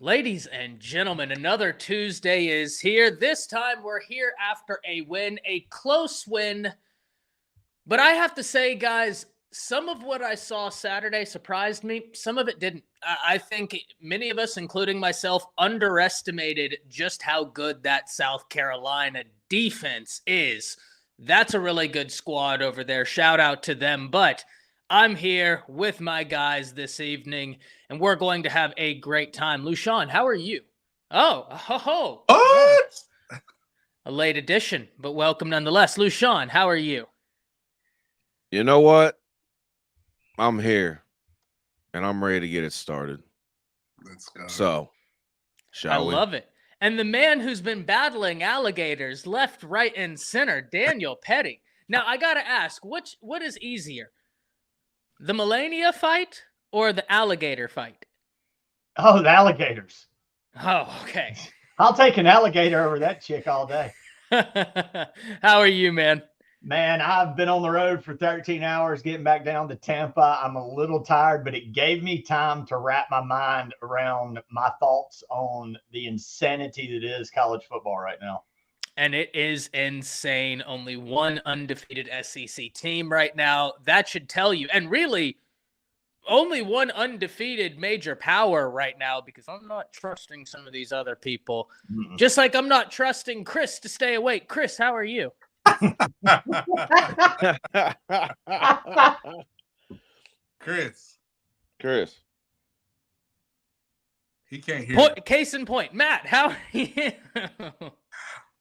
Ladies and gentlemen, another Tuesday is here. This time we're here after a win, a close win. But I have to say, guys, some of what I saw Saturday surprised me. Some of it didn't. I think many of us, including myself, underestimated just how good that South Carolina defense is. That's a really good squad over there. Shout out to them. But I'm here with my guys this evening, and we're going to have a great time. Lushawn, how are you? Oh. What? A late edition, but welcome nonetheless. Lushawn, how are you? You know what? I'm here, and I'm ready to get it started. Let's go. So, shall we? I love it. And the man who's been battling alligators left, right, and center, Daniel Petty. Now, I got to ask, what is easier? The Melania fight or the alligator fight? Oh, the alligators. Oh, okay. I'll take an alligator over that chick all day. How are you, man? Man, I've been on the road for 13 hours getting back down to Tampa. I'm a little tired, but it gave me time to wrap my mind around my thoughts on the insanity that is college football right now. And it is insane. Only one undefeated SEC team right now. That should tell you. And really, only one undefeated major power right now, because I'm not trusting some of these other people. Mm-mm. Just like I'm not trusting Chris to stay awake. Chris, how are you? Chris. He can't hear. Case in point. Matt, how are you?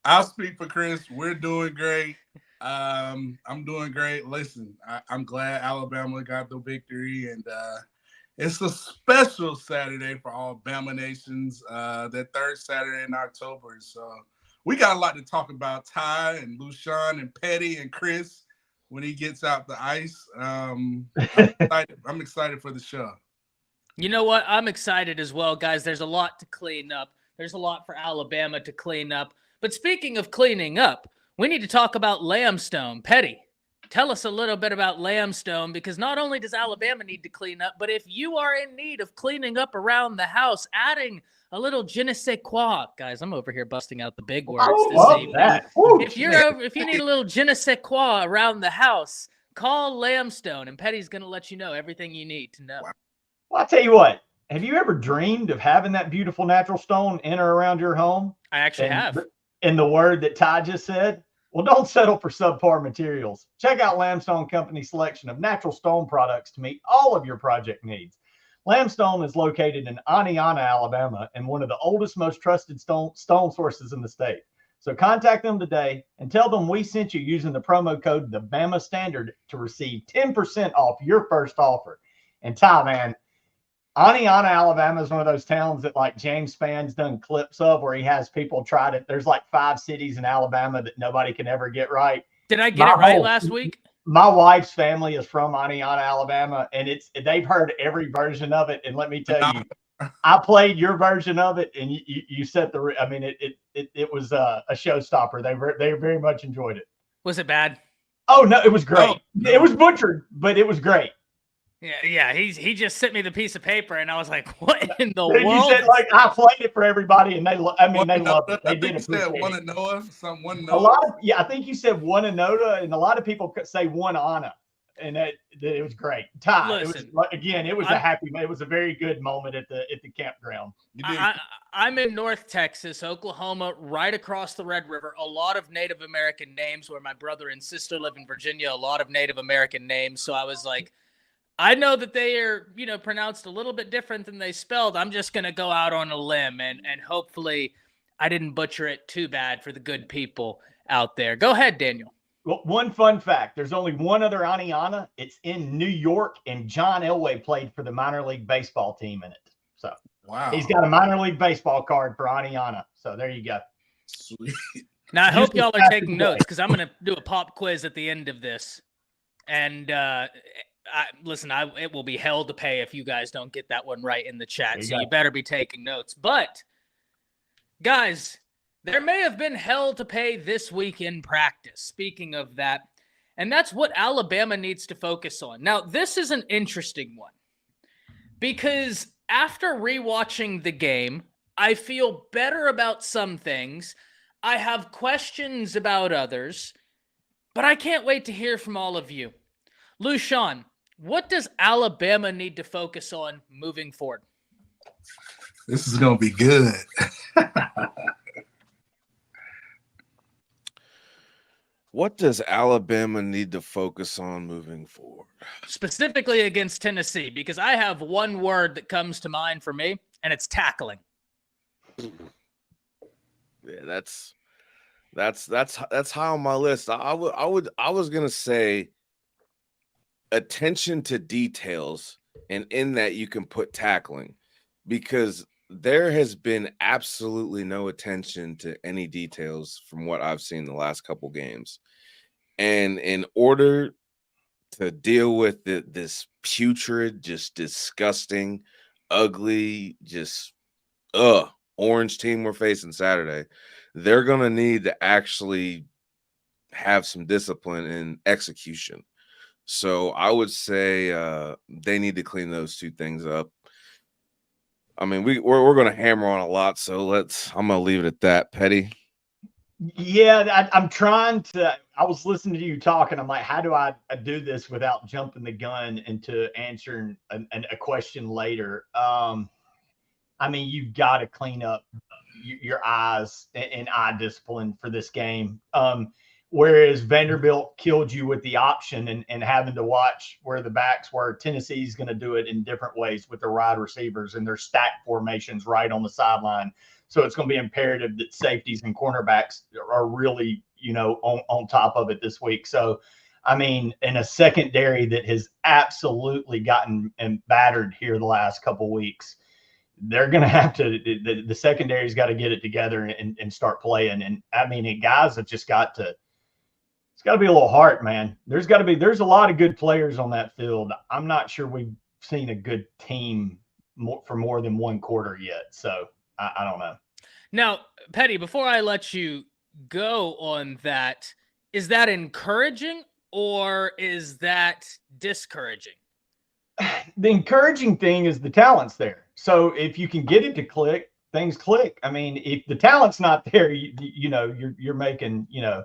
I'll speak for Chris. We're doing great. I'm doing great. Listen, I'm glad Alabama got the victory, and it's a special Saturday for all Bama Nations, that third Saturday in October. So we got a lot to talk about. Ty and Lushawn and Petty and Chris when he gets out the ice. I'm excited for the show. You know what? I'm excited as well, guys. There's a lot to clean up. There's a lot for Alabama to clean up. But speaking of cleaning up, we need to talk about Lambstone. Petty, tell us a little bit about Lambstone, because not only does Alabama need to clean up, but if you are in need of cleaning up around the house, adding a little je ne sais quoi. Guys, I'm over here busting out the big words this evening. If you need a little je ne sais quoi around the house, call Lambstone, and Petty's going to let you know everything you need to know. Well, I'll tell you what. Have you ever dreamed of having that beautiful natural stone in or around your home? I actually have. In the word that Ty just said, well, don't settle for subpar materials. Check out Lambstone Company's selection of natural stone products to meet all of your project needs. Lambstone is located in Iamaleava, Alabama, and one of the oldest, most trusted stone sources in the state. So contact them today and tell them we sent you using the promo code the Bama Standard to receive 10% off your first offer. And Ty, man, Iamaleava, Alabama is one of those towns that like James Span's done clips of where he has people try to, there's like 5 cities in Alabama that nobody can ever get right. Did I get it right last week? My wife's family is from Iamaleava, Alabama, and they've heard every version of it. And let me tell you, I played your version of it, and you set the, I mean, it was a showstopper. They very much enjoyed it. Was it bad? Oh, no, it was great. No. It was butchered, but it was great. Yeah. He just sent me the piece of paper, and I was like, "What in the world?" You said, like, I played it for everybody, and they loved it. They did appreciate it. Wananoa, I think you said Wananoa, and a lot of people say Wanana, and that it was great. Ty, listen, it was a very good moment at the campground. I'm in North Texas, Oklahoma, right across the Red River. A lot of Native American names. Where my brother and sister live in Virginia, a lot of Native American names. So I was like, I know that they are, pronounced a little bit different than they spelled. I'm just going to go out on a limb and hopefully I didn't butcher it too bad for the good people out there. Go ahead, Daniel. Well, one fun fact. There's only one other Iamaleava. It's in New York, and John Elway played for the minor league baseball team in it. So wow, he's got a minor league baseball card for Iamaleava. So there you go. Sweet. Now, I hope y'all are taking notes, because I'm going to do a pop quiz at the end of this. And, it will be hell to pay if you guys don't get that one right in the chat. So you better be taking notes. But, guys, there may have been hell to pay this week in practice. Speaking of that, and that's what Alabama needs to focus on. Now, this is an interesting one because after rewatching the game, I feel better about some things. I have questions about others, but I can't wait to hear from all of you. Lushawn, what does Alabama need to focus on moving forward? This is going to be good. What does Alabama need to focus on moving forward? Specifically against Tennessee, because I have one word that comes to mind for me, and it's tackling. Yeah, that's high on my list. I was gonna say attention to details, and in that you can put tackling, because there has been absolutely no attention to any details from what I've seen the last couple games. And in order to deal with this putrid, just disgusting, ugly, just orange team we're facing Saturday, they're gonna need to actually have some discipline and execution. So I would say they need to clean those two things up. I mean, we're going to hammer on a lot, so I'm going to leave it at that. Petty. Yeah, I'm trying to. I was listening to you talk, and I'm like, how do I do this without jumping the gun into answering a question later? I mean, you've got to clean up your eyes and eye discipline for this game. Whereas Vanderbilt killed you with the option and having to watch where the backs were, Tennessee's going to do it in different ways with their wide receivers and their stack formations right on the sideline. So it's going to be imperative that safeties and cornerbacks are really, on top of it this week. So, I mean, in a secondary that has absolutely gotten battered here the last couple of weeks, they're going to have to, the secondary's got to get it together and start playing. And I mean, guys have just got to, it's got to be a little heart, man. There's a lot of good players on that field. I'm not sure we've seen a good team for more than one quarter yet. So I don't know. Now, Petty, before I let you go on that, is that encouraging or is that discouraging? The encouraging thing is the talent's there. So if you can get it to click, things click. I mean, if the talent's not there, you're making, you're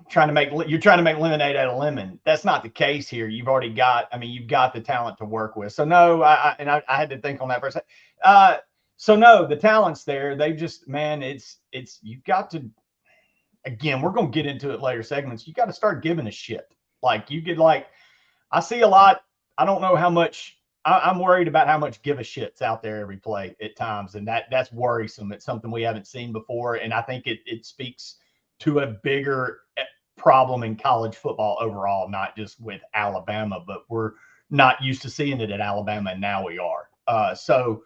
trying to make lemonade out of lemon. That's not the case here. You've got the talent to work with. So no, I had to think on that for a second. So no, the talent's there. They just, man, you've got to, again, we're going to get into it later segments. You got to start giving a shit. Like I see a lot. I don't know how much I'm worried about how much give a shit's out there every play at times. And that's worrisome. It's something we haven't seen before. And I think it speaks to a bigger problem in college football overall, not just with Alabama, but we're not used to seeing it at Alabama, and now we are. So,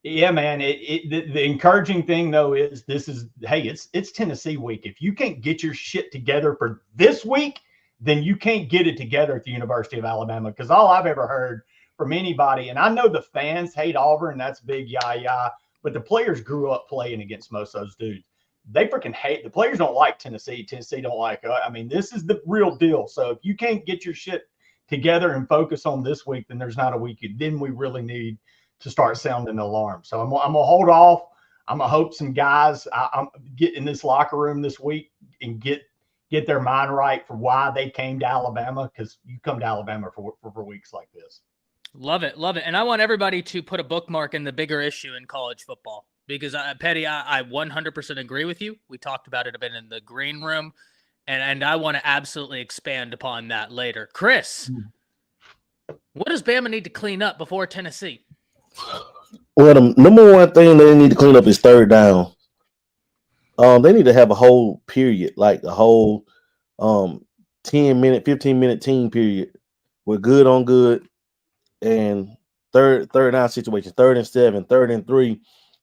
yeah, man, the encouraging thing, though, is it's Tennessee week. If you can't get your shit together for this week, then you can't get it together at the University of Alabama, because all I've ever heard from anybody, and I know the fans hate Auburn, that's big yah, but the players grew up playing against most of those dudes. They freaking hate, the players don't like Tennessee. Tennessee don't like, I mean, this is the real deal. So if you can't get your shit together and focus on this week, then there's not a week. Then we really need to start sounding the alarm. So I'm going to hold off. I'm going to hope some guys I'm get in this locker room this week and get their mind right for why they came to Alabama, because you come to Alabama for weeks like this. Love it. And I want everybody to put a bookmark in the bigger issue in college football. Because, Petty, I 100% agree with you. We talked about it a bit in the green room, and I want to absolutely expand upon that later. Chris, what does Bama need to clean up before Tennessee? Well, the number one thing they need to clean up is third down. They need to have a whole period, like a whole 10-minute, 15-minute team period with good on good and third down situations, 3rd and 7, 3rd and 3,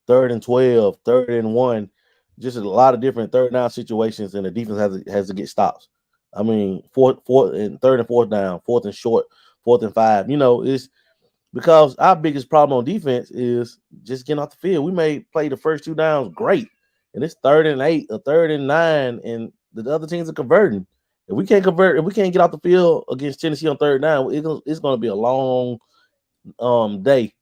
3rd and 12, 3rd and 1, just a lot of different third down situations, and the defense has to get stops. I mean, 3rd and 4th down, 4th and short, 4th and 5. It's because our biggest problem on defense is just getting off the field. We may play the first 2 downs great, and it's 3rd and 8 or 3rd and 9, and the other teams are converting. If we can't convert, if we can't get off the field against Tennessee on third down, it's going to be a long day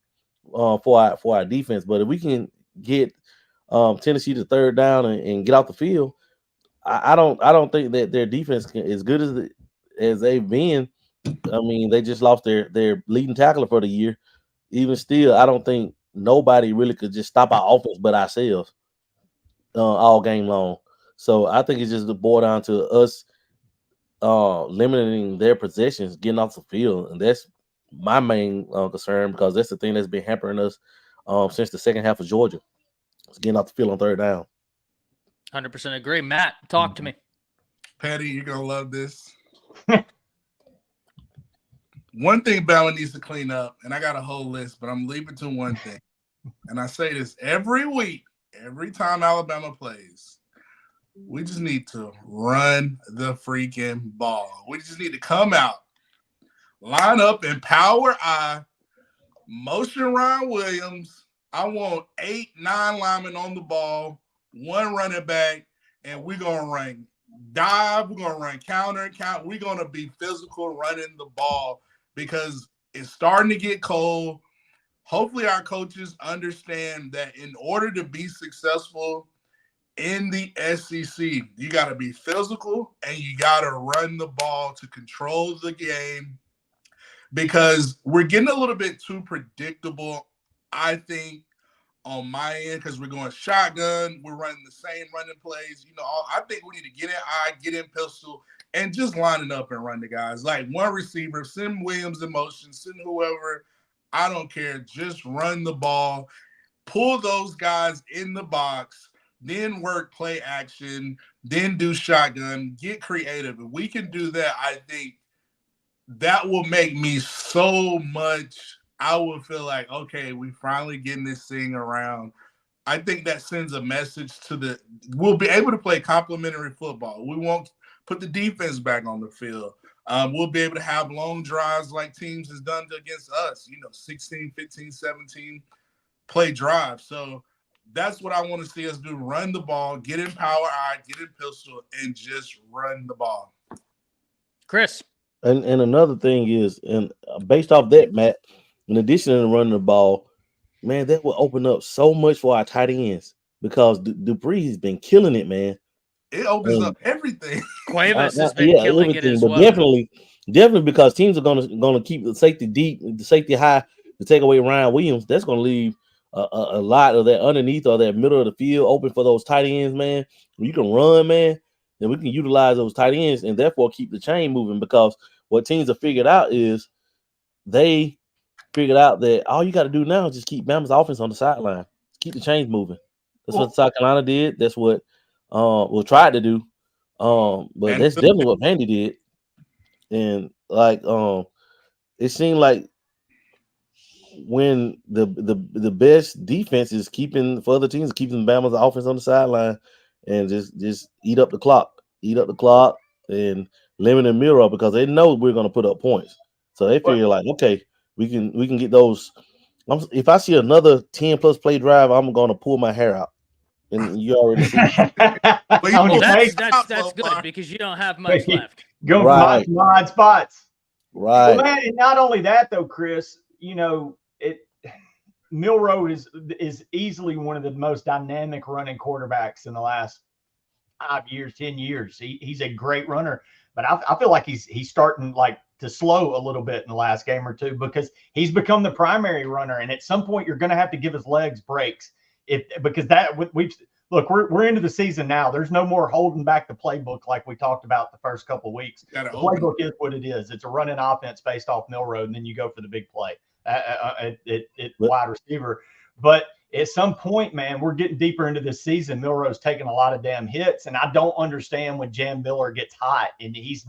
for our defense. But if we can get Tennessee to third down and get off the field, I don't think that their defense as good as they've been. I mean, they just lost their leading tackler for the year. Even still, I don't think nobody really could just stop our offense but ourselves all game long. So I think it's just the boil down to us limiting their possessions, getting off the field, and that's my main concern because that's the thing that's been hampering us since the second half of Georgia. It's getting off the field on third down. 100% agree. Matt, talk to me. Patty, you're gonna love this. One thing Bama needs to clean up, and I got a whole list, but I'm leaving to one thing. And I say this every week, every time Alabama plays. We just need to run the freaking ball. We just need to come out, line up in power I, motion Ryan Williams. I want 8, 9 linemen on the ball, 1 running back, and we're going to run dive. We're going to run counter. We're going to be physical running the ball because it's starting to get cold. Hopefully our coaches understand that in order to be successful in the SEC, you got to be physical and you got to run the ball to control the game because we're getting a little bit too predictable, I think, on my end because we're going shotgun. We're running the same running plays. You know, I think we need to get in eye, get in pistol, and just line it up and run the guys. Like one receiver, send Williams in motion, send whoever. I don't care. Just run the ball. Pull those guys in the box. Then work play action, then do shotgun, get creative. If we can do that, I think that will make me so much. I will feel like, okay, we finally getting this thing around. I think that sends a message to we'll be able to play complementary football. We won't put the defense back on the field. We'll be able to have long drives like teams has done against us, 16, 15, 17 play drives. So that's what I want to see us do. Run the ball, get in power eye, get in pistol, and just run the ball. Chris. And another thing is, and based off that, Matt, in addition to running the ball, man, that will open up so much for our tight ends because Dupree has been killing it, man. It opens up everything. Cuevas has been killing everything, it as but well. Definitely because teams are gonna keep the safety deep, the safety high to take away Ryan Williams. That's gonna leave a lot of that underneath or that middle of the field open for those tight ends, man. When you can run, man, then we can utilize those tight ends and therefore keep the chain moving because what teams have figured out is they figured out that all you got to do now is just keep Bama's offense on the sideline. Keep the chains moving. That's what South Carolina did. That's what we tried to do. But that's definitely what Vandy did. And like it seemed like when the best defense is keeping for other teams, keeping Bama's offense on the sideline and just eat up the clock and limit the mirror because they know we're going to put up points. So they figure like, okay, we can get those. If I see another 10+ play drive, I'm going to pull my hair out. And you already see. Well, that's good because you don't have much left. Go right. Mod spots. Right. Well, man, and not only that though, Chris, Milroe is easily one of the most dynamic running quarterbacks in the last 5 years, 10 years. He's a great runner, but I feel like he's starting like to slow a little bit in the last game or two because he's become the primary runner, and at some point you're going to have to give his legs breaks because we're into the season now. There's no more holding back the playbook like we talked about the first couple of weeks. The playbook is what it is. It's a running offense based off Milroe, and then you go for the big play at wide receiver. But at some point, man, we're getting deeper into this season. Milroe's taking a lot of damn hits, and I don't understand when Jam Miller gets hot. And he's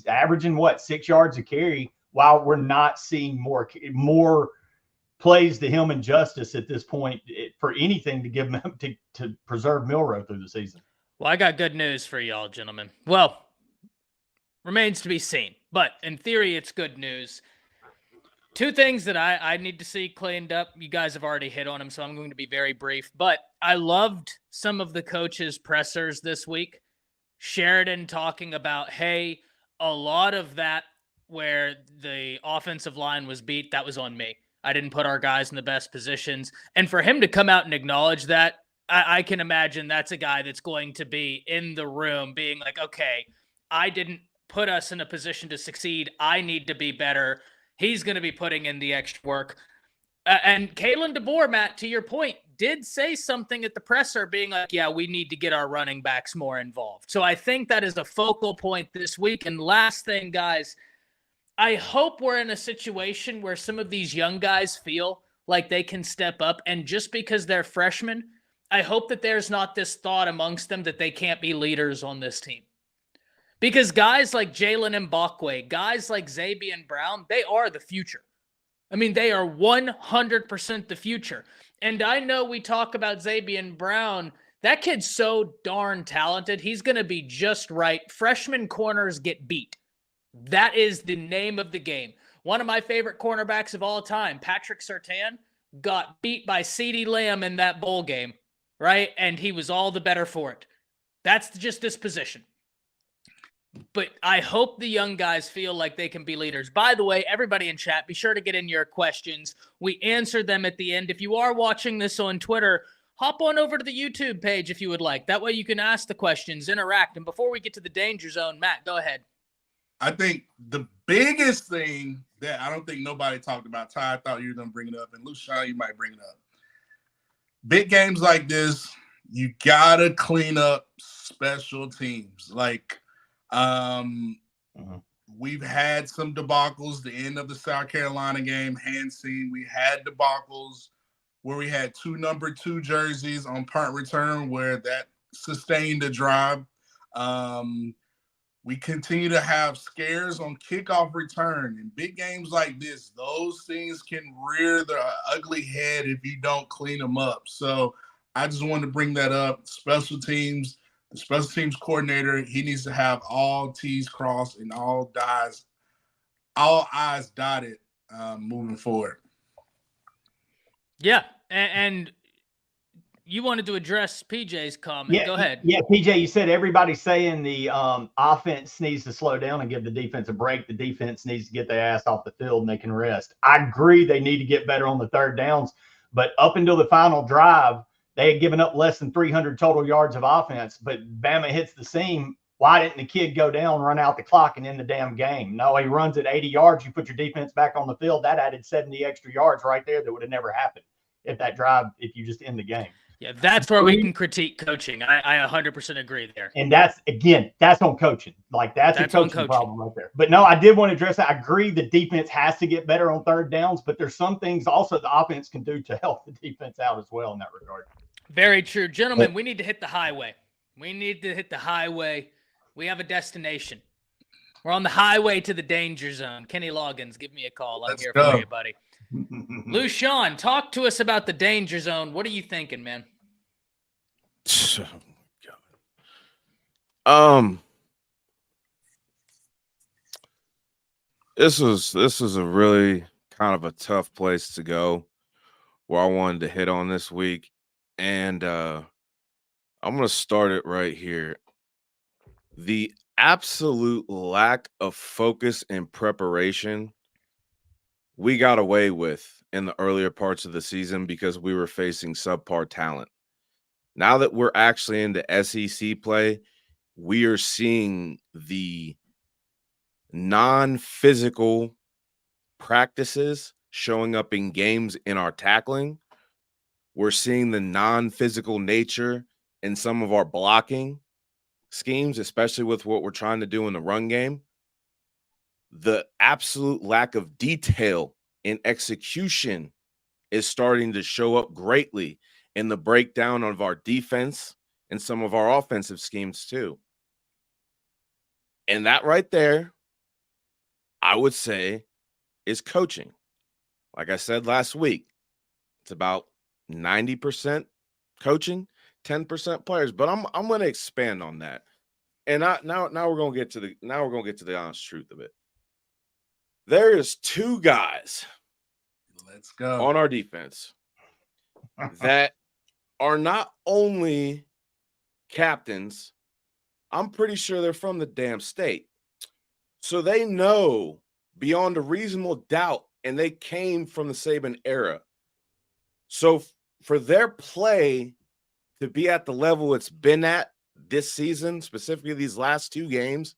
averaging 6 yards a carry while we're not seeing more plays to him and justice at this point for anything to give him to preserve Milroe through the season. Well, I got good news for y'all, gentlemen. Well, remains to be seen, but in theory, it's good news. 2 things that I need to see cleaned up. You guys have already hit on them, so I'm going to be very brief. But I loved some of the coaches' pressers this week. Sheridan talking about, hey, a lot of that where the offensive line was beat, that was on me. I didn't put our guys in the best positions. And for him to come out and acknowledge that, I can imagine that's a guy that's going to be in the room being like, okay, I didn't put us in a position to succeed. I need to be better. He's going to be putting in the extra work. And Kalen DeBoer, Matt, to your point, did say something at the presser being like, yeah, we need to get our running backs more involved. So I think that is a focal point this week. And last thing, guys, I hope we're in a situation where some of these young guys feel like they can step up. And just because they're freshmen, I hope that there's not this thought amongst them that they can't be leaders on this team. Because guys like Jalen Mbakwe, guys like Zabian Brown, they are the future. I mean, they are 100% the future. And I know we talk about Zabian Brown. That kid's so darn talented. He's going to be just right. Freshman corners get beat. That is the name of the game. One of my favorite cornerbacks of all time, Patrick Surtain, got beat by CeeDee Lamb in that bowl game, right? And he was all the better for it. That's just this position. But I hope the young guys feel like they can be leaders. By the way, everybody in chat, be sure to get in your questions. We answer them at the end. If you are watching this on Twitter, hop on over to the YouTube page if you would like. That way you can ask the questions, interact. And before we get to the danger zone, Matt, go ahead. I think the biggest thing that I don't think nobody talked about, Ty, I thought you were going to bring it up, and Lucian, you might bring it up. Big games like this, you got to clean up special teams. Like, we've had some debacles, the end of the South Carolina game, Hansing. We had debacles where we had 2 number 2 jerseys on punt return where that sustained a drive. We continue to have scares on kickoff return. In big games like this, those things can rear their ugly head if you don't clean them up. So I just wanted to bring that up. Special teams, the special teams coordinator, he needs to have all T's crossed and all I's dotted moving forward. Yeah, and you wanted to address PJ's comment. Yeah, go ahead. Yeah, PJ, you said everybody's saying the offense needs to slow down and give the defense a break. The defense needs to get their ass off the field and they can rest. I agree they need to get better on the third downs, but up until the final drive, they had given up less than 300 total yards of offense, but Bama hits the seam. Why didn't the kid go down, run out the clock, and end the damn game? No, he runs at 80 yards. You put your defense back on the field. That added 70 extra yards right there that would have never happened if you just end the game. Yeah, that's where we can critique coaching. I 100% agree there. And that's on coaching. Like that's a coaching problem right there. But no, I did want to address that. I agree the defense has to get better on third downs, but there's some things also the offense can do to help the defense out as well in that regard. Very true. Gentlemen, we need to hit the highway. We have a destination. We're on the highway to the danger zone. Kenny Loggins, give me a call. I'm here for you, buddy. Lucian, talk to us about the danger zone. What are you thinking, man? Oh, this was a really kind of a tough place to go where I wanted to hit on this week. And I'm going to start it right here. The absolute lack of focus and preparation we got away with in the earlier parts of the season because we were facing subpar talent. Now that we're actually into SEC play, we are seeing the non-physical practices showing up in games in our tackling. We're seeing the non-physical nature in some of our blocking schemes, especially with what we're trying to do in the run game. The absolute lack of detail in execution is starting to show up greatly in the breakdown of our defense and some of our offensive schemes too. And that right there, I would say, is coaching. Like I said last week, it's about 90% coaching, 10% players. But I'm going to expand on that. And now we're going to get to the honest truth of it. There is 2 guys on our defense that are not only captains, I'm pretty sure they're from the damn state. So they know beyond a reasonable doubt, and they came from the Saban era. So for their play to be at the level it's been at this season, specifically these last 2 games,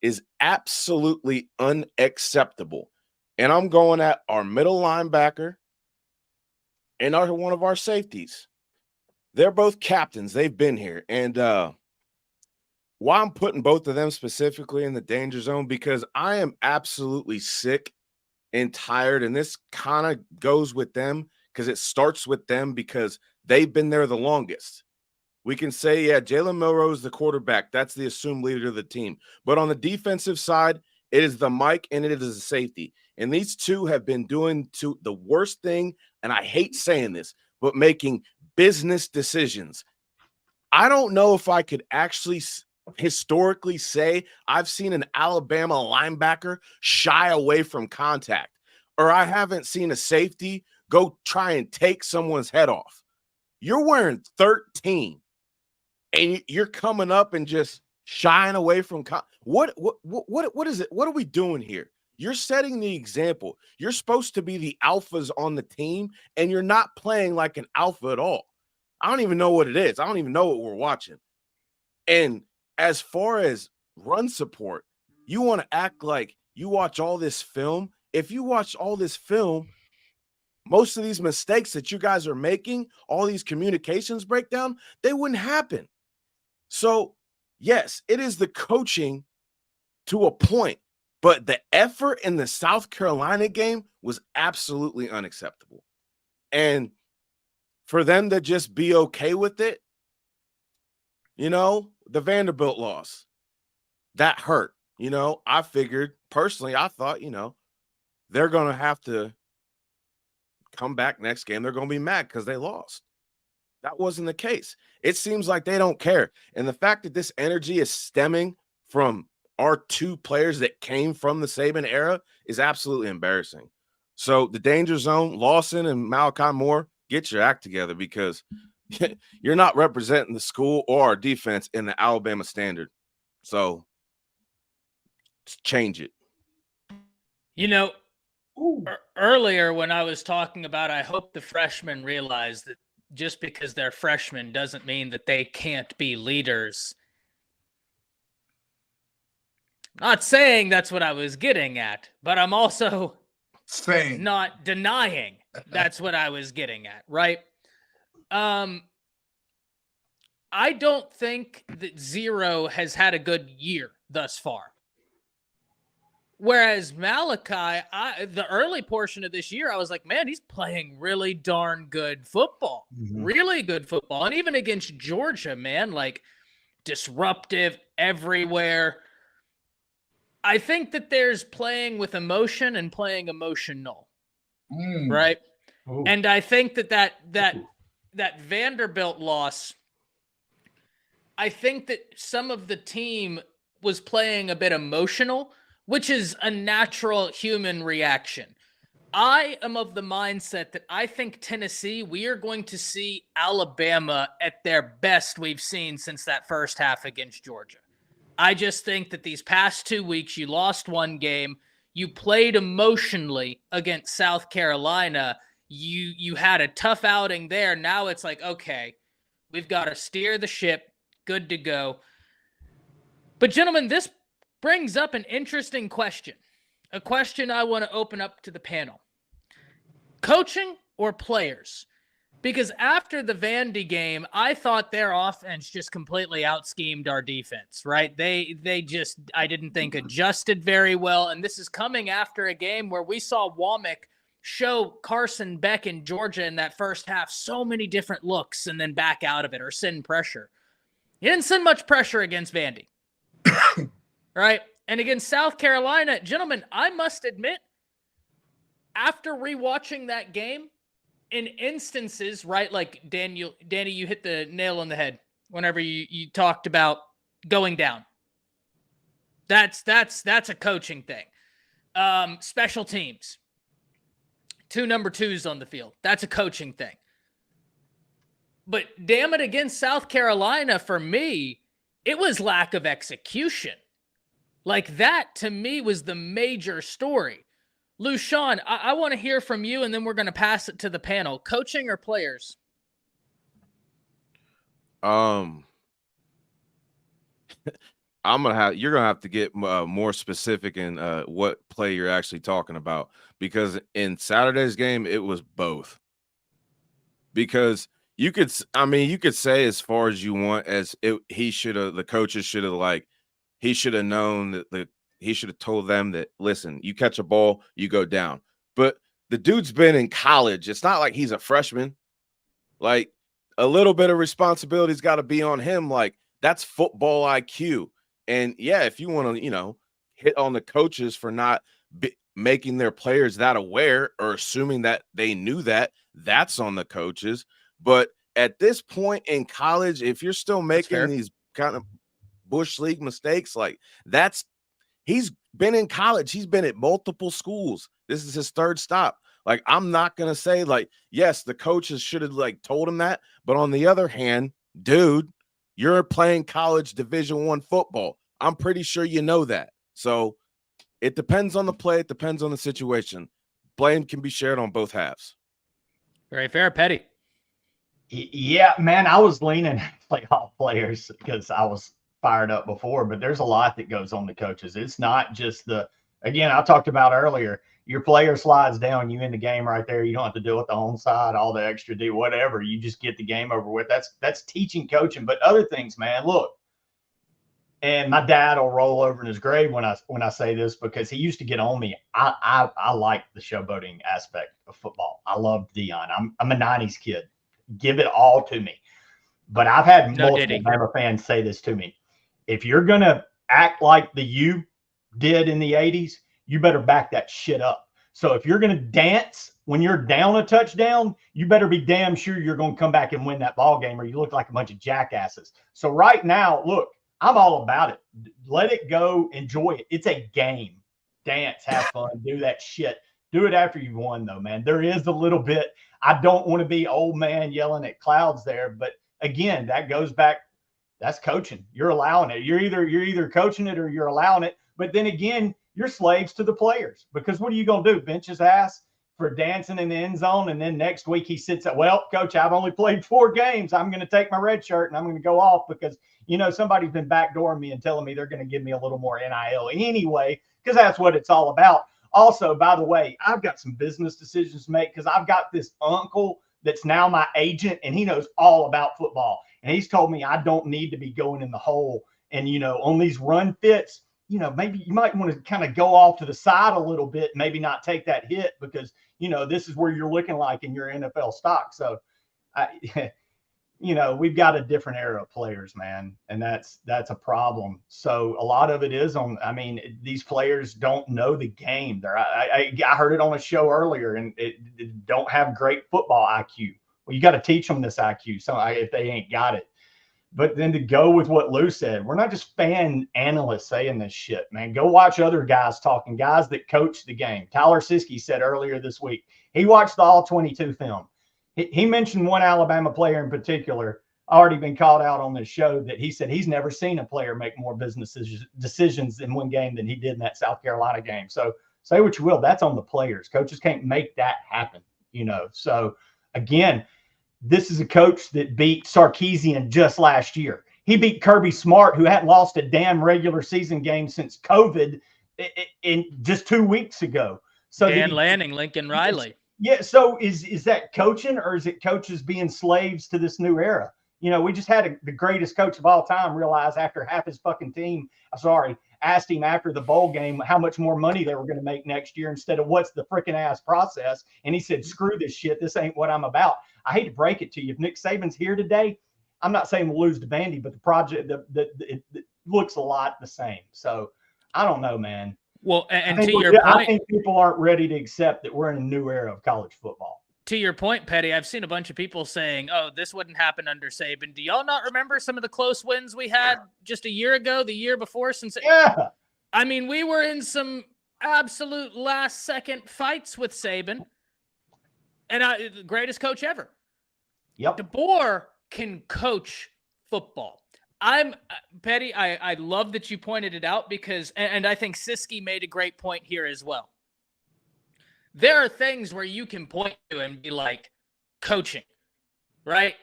is absolutely unacceptable. And I'm going at our middle linebacker and one of our safeties. They're both captains. They've been here. And why I'm putting both of them specifically in the danger zone, because I am absolutely sick and tired. And this kind of goes with them because it starts with them because they've been there the longest. We can say, yeah, Jalen Milroe is the quarterback. That's the assumed leader of the team. But on the defensive side, it is the Mike and it is the safety. And these two have been doing the worst thing, and I hate saying this, but making business decisions. I don't know if I could actually historically say I've seen an Alabama linebacker shy away from contact, or I haven't seen a safety go try and take someone's head off. You're wearing 13, and you're coming up and just shying away from what is it? What are we doing here? You're setting the example. You're supposed to be the alphas on the team, and you're not playing like an alpha at all. I don't even know what it is. I don't even know what we're watching. And as far as run support, you want to act like you watch all this film. If you watch all this film, most of these mistakes that you guys are making, all these communications breakdown, they wouldn't happen. So, yes, it is the coaching to a point, but the effort in the South Carolina game was absolutely unacceptable. And for them to just be okay with it, the Vanderbilt loss, that hurt. I figured personally, I thought, they're going to have to come back next game. They're going to be mad because they lost. That wasn't the case. It seems like they don't care. And the fact that this energy is stemming from our 2 players that came from the Saban era is absolutely embarrassing. So the danger zone, Lawson and Malachi Moore, get your act together, because you're not representing the school or our defense in the Alabama standard. So change it. Earlier when I was talking about, I hope the freshmen realize that just because they're freshmen doesn't mean that they can't be leaders. Not saying that's what I was getting at, but I'm also not denying that's what I was getting at, right? I don't think that Zero has had a good year thus far. Whereas Malachi, the early portion of this year, I was like, man, he's playing really darn good football. Mm-hmm. Really good football. And even against Georgia, man, like disruptive everywhere. I think that there's playing with emotion and playing emotional, right? Ooh. And I think that Vanderbilt loss, I think that some of the team was playing a bit emotional, which is a natural human reaction. I am of the mindset that I think Tennessee, we are going to see Alabama at their best we've seen since that first half against Georgia. I just think that these past 2 weeks, you lost one game, you played emotionally against South Carolina, you had a tough outing there. Now it's like, okay, we've got to steer the ship, good to go. But gentlemen, this brings up an interesting question, a question I want to open up to the panel. Coaching or players? Because after the Vandy game, I thought their offense just completely out-schemed our defense, right? They just, I didn't think, adjusted very well. And this is coming after a game where we saw Wommack show Carson Beck in Georgia in that first half so many different looks and then back out of it or send pressure. He didn't send much pressure against Vandy, right? And against South Carolina, gentlemen, I must admit, after rewatching that game, in instances, right, like Danny, you hit the nail on the head whenever you talked about going down. That's a coaching thing. Special teams. 2 number 2s on the field. That's a coaching thing. But damn it, against South Carolina, for me, it was lack of execution. Like that to me was the major story. Lushawn, I want to hear from you, and then we're going to pass it to the panel. Coaching or players? You're gonna have to get more specific in what play you're actually talking about, because in Saturday's game it was both. Because you could say as far as you want, the coaches should have he should have known that he should have told them that, listen, you catch a ball, you go down. But the dude's been in college. It's not like he's a freshman. Like, a little bit of responsibility's got to be on him. Like, that's football IQ. And yeah, if you want to, hit on the coaches for not making their players that aware or assuming that they knew that, that's on the coaches. But at this point in college, if you're still making these kind of Bush League mistakes, like he's been in college. He's been at multiple schools. This is his third stop. Like, I'm not going to say yes, the coaches should have told him that. But on the other hand, dude, you're playing college Division I football. I'm pretty sure you know that. So it depends on the play. It depends on the situation. Blame can be shared on both halves. Very fair, Petty. Yeah, man, I was leaning all players because I was fired up before, but there's a lot that goes on the coaches. It's not just again, I talked about earlier, your player slides down, you in the game right there. You don't have to deal with the onside, all the extra D, whatever. You just get the game over with. That's teaching coaching. But other things, man, look, and my dad will roll over in his grave when I say this, because he used to get on me. I like the showboating aspect of football. I love Dion. I'm a 90s kid. Give it all to me. But I've had multiple Bama fans say this to me. If you're going to act like the U did in the 80s, you better back that shit up. So if you're going to dance when you're down a touchdown, you better be damn sure you're going to come back and win that ball game, or you look like a bunch of jackasses. So right now, look, I'm all about it. Let it go. Enjoy it. It's a game. Dance, have fun, do that shit. Do it after you've won, though, man. There is a little bit. I don't want to be old man yelling at clouds there, but again, that goes back. That's coaching. You're allowing it. You're either coaching it or you're allowing it. But then again, you're slaves to the players, because what are you going to do? Bench his ass for dancing in the end zone, and then next week he sits at, well, coach, I've only played 4 games. I'm going to take my red shirt and I'm going to go off because, somebody's been backdooring me and telling me they're going to give me a little more NIL anyway, because that's what it's all about. Also, by the way, I've got some business decisions to make, because I've got this uncle that's now my agent, and he knows all about football. And he's told me I don't need to be going in the hole. And, on these run fits, maybe you might want to kind of go off to the side a little bit, maybe not take that hit, because, this is where you're looking like in your NFL stock. So, we've got a different era of players, man, and that's a problem. So a lot of it is these players don't know the game. I heard it on a show earlier, and it don't have great football IQ. Well, you got to teach them this IQ, if they ain't got it. But then to go with what Lou said, we're not just fan analysts saying this shit, man. Go watch other guys talking, guys that coach the game. Tyler Siskey said earlier this week, he watched the All-22 film. He mentioned one Alabama player in particular, already been called out on this show, that he said he's never seen a player make more business decisions in one game than he did in that South Carolina game. So say what you will, that's on the players. Coaches can't make that happen, So, again, this is a coach that beat Sarkisian just last year. He beat Kirby Smart, who hadn't lost a damn regular season game since COVID in just 2 weeks ago. So Dan Lanning, Lincoln Riley. Yeah. So is that coaching, or is it coaches being slaves to this new era? We just had the greatest coach of all time realize after half his fucking team, asked him after the bowl game how much more money they were going to make next year instead of what's the freaking ass process. And he said, screw this shit. This ain't what I'm about. I hate to break it to you. If Nick Saban's here today, I'm not saying we'll lose to Vandy, but the project, it looks a lot the same. So I don't know, man. Well, and to your point, I think people aren't ready to accept that we're in a new era of college football. To your point, Petty, I've seen a bunch of people saying, oh, this wouldn't happen under Saban. Do y'all not remember some of the close wins we had just a year ago, the year before? Yeah. We were in some absolute last-second fights with Saban, and the greatest coach ever. Yep. DeBoer can coach football. I'm Petty. I love that you pointed it out because, and I think Siski made a great point here as well. There are things where you can point to and be like, coaching, right?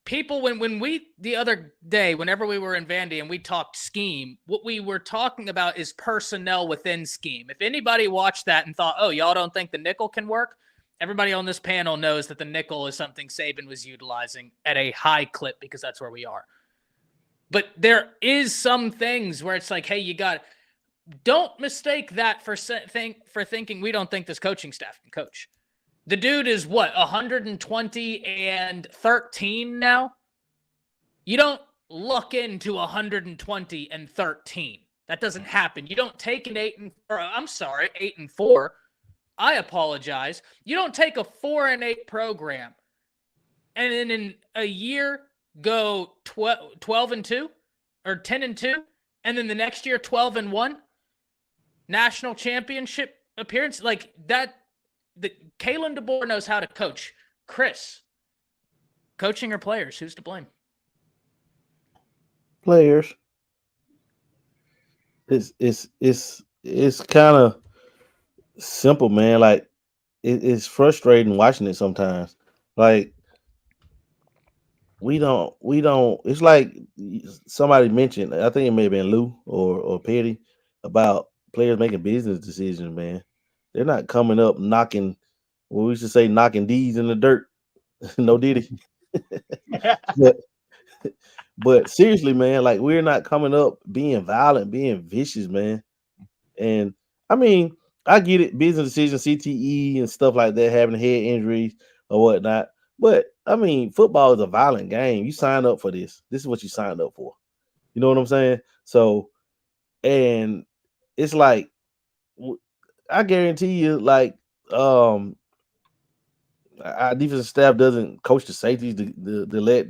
People, when we, the other day, whenever we were in Vandy and we talked scheme, what we were talking about is personnel within scheme. If anybody watched that and thought, oh, y'all don't think the nickel can work? Everybody on this panel knows that the nickel is something Saban was utilizing at a high clip because that's where we are. But there is some things where it's like, hey, don't mistake that for thinking we don't think this coaching staff can coach. The dude is what, 120 and 13 now? You don't luck into 120 and 13. That doesn't happen. You don't take an 8 and 4. I apologize. You don't take a 4-8 program and then in a year go 12-2 or 10-2, and then the next year 12-1 national championship appearance like that. The Kalen DeBoer knows how to coach. Chris, coaching or players? Who's to blame? Players. It's kind of simple, man. Like it's frustrating watching it sometimes. Like we don't. It's like somebody mentioned. I think it may have been Lou or Petty about players making business decisions, man. They're not coming up knocking. Well, we should say knocking D's in the dirt. No Diddy. but seriously, man, like we're not coming up being violent, being vicious, man. And I mean, I get it, business decisions, CTE and stuff like that, having head injuries or whatnot. But I mean, football is a violent game. You signed up for this. This is what you signed up for. You know what I'm saying? So, and it's like, I guarantee you, like, our defensive staff doesn't coach the safeties to let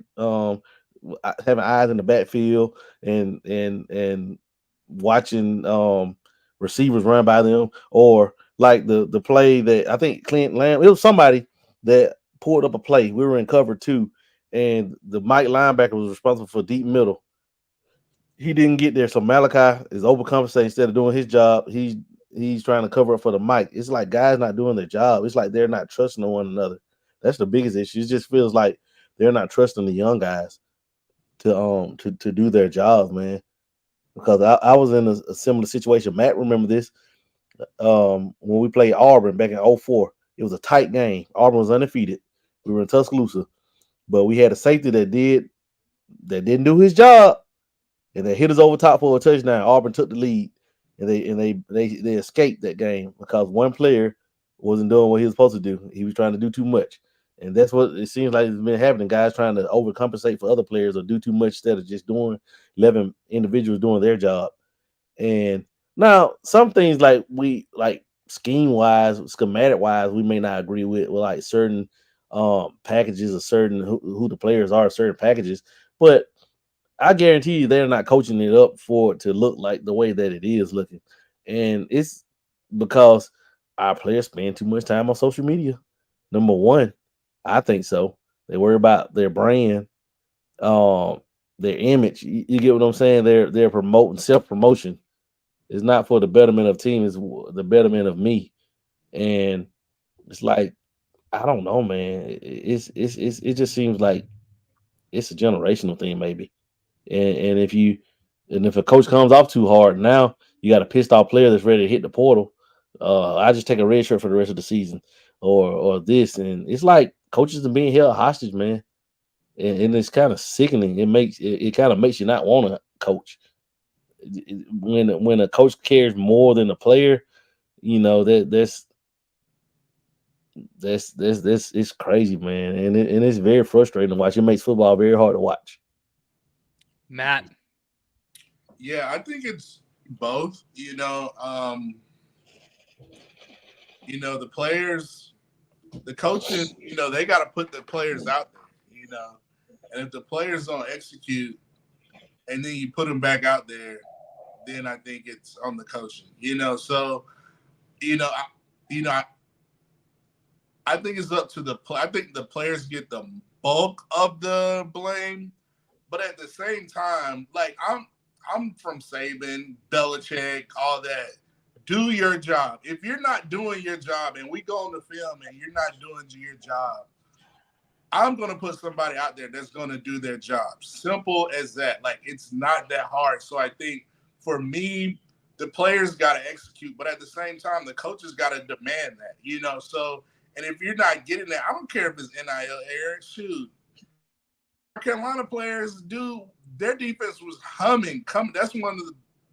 having eyes in the backfield and watching receivers run by them, or like the play that I think Clint Lamb, it was somebody that pulled up a play. We were in cover 2, and the Mike linebacker was responsible for deep middle. He didn't get there, so Malachi is overcompensating instead of doing his job. He's trying to cover up for the Mike. It's like guys not doing their job. It's like they're not trusting one another. That's the biggest issue. It just feels like they're not trusting the young guys to do their jobs, man. Because I was in a similar situation. Matt remember this when we played Auburn back in 2004. It was a tight game. Auburn was undefeated. We were in Tuscaloosa, but we had a safety that didn't do his job, and they hit us over top for a touchdown. Auburn took the lead, and they escaped that game because one player wasn't doing what he was supposed to do. He was trying to do too much, and that's what it seems like it's been happening. Guys trying to overcompensate for other players or do too much instead of just doing 11 individuals doing their job. And now some things like scheme wise, schematic wise, we may not agree with like certain packages or certain who the players are, certain packages, but I guarantee you they're not coaching it up for it to look like the way that it is looking. And it's because our players spend too much time on social media. Number one, I think so. They worry about their brand, their image. You get what I'm saying? They're promoting self-promotion. It's not for the betterment of team, it's the betterment of me. And it's like, I don't know, man. It just seems like it's a generational thing, maybe. And if a coach comes off too hard, now you got a pissed off player that's ready to hit the portal. I just take a red shirt for the rest of the season, or this, and it's like coaches are being held hostage, man. And it's kind of sickening. It kind of makes you not want to coach. When a coach cares more than a player, you know that's it's crazy, man, and it's very frustrating to watch. It makes football very hard to watch. Matt. Yeah, I think it's both. The players, the coaches, they got to put the players out there, and if the players don't execute and then you put them back out there, then I think it's on the coaching, so, I think it's up to I think the players get the bulk of the blame, But at the same time, like I'm from Saban, Belichick, all that. Do your job. If you're not doing your job and we go on the film and you're not doing your job, I'm going to put somebody out there that's going to do their job. Simple as that. Like, it's not that hard. So I think for me, the players got to execute, but at the same time, the coaches got to demand that, you know? So, and if you're not getting that, I don't care if it's NIL, Eric, shoot. Carolina players their defense was humming. That's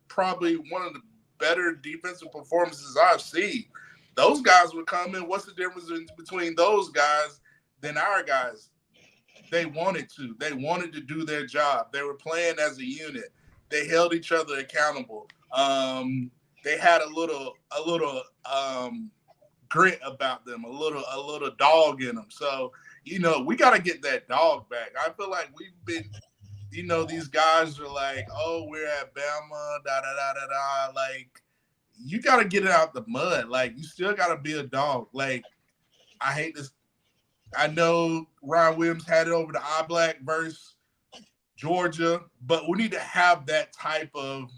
probably one of the better defensive performances I've seen. Those guys would come in. What's the difference between those guys than our guys? They wanted to do their job. They were playing as a unit. They held each other accountable. They had a little grit about them, a little dog in them. So, you know, we got to get that dog back. I feel like we've been, you know, these guys are like, oh, we're at Bama, da-da-da-da-da. Like, you got to get it out the mud. Like, you still got to be a dog. Like, I hate this. I know Ryan Williams had it over the Eye Black versus Georgia, but we need to have that type of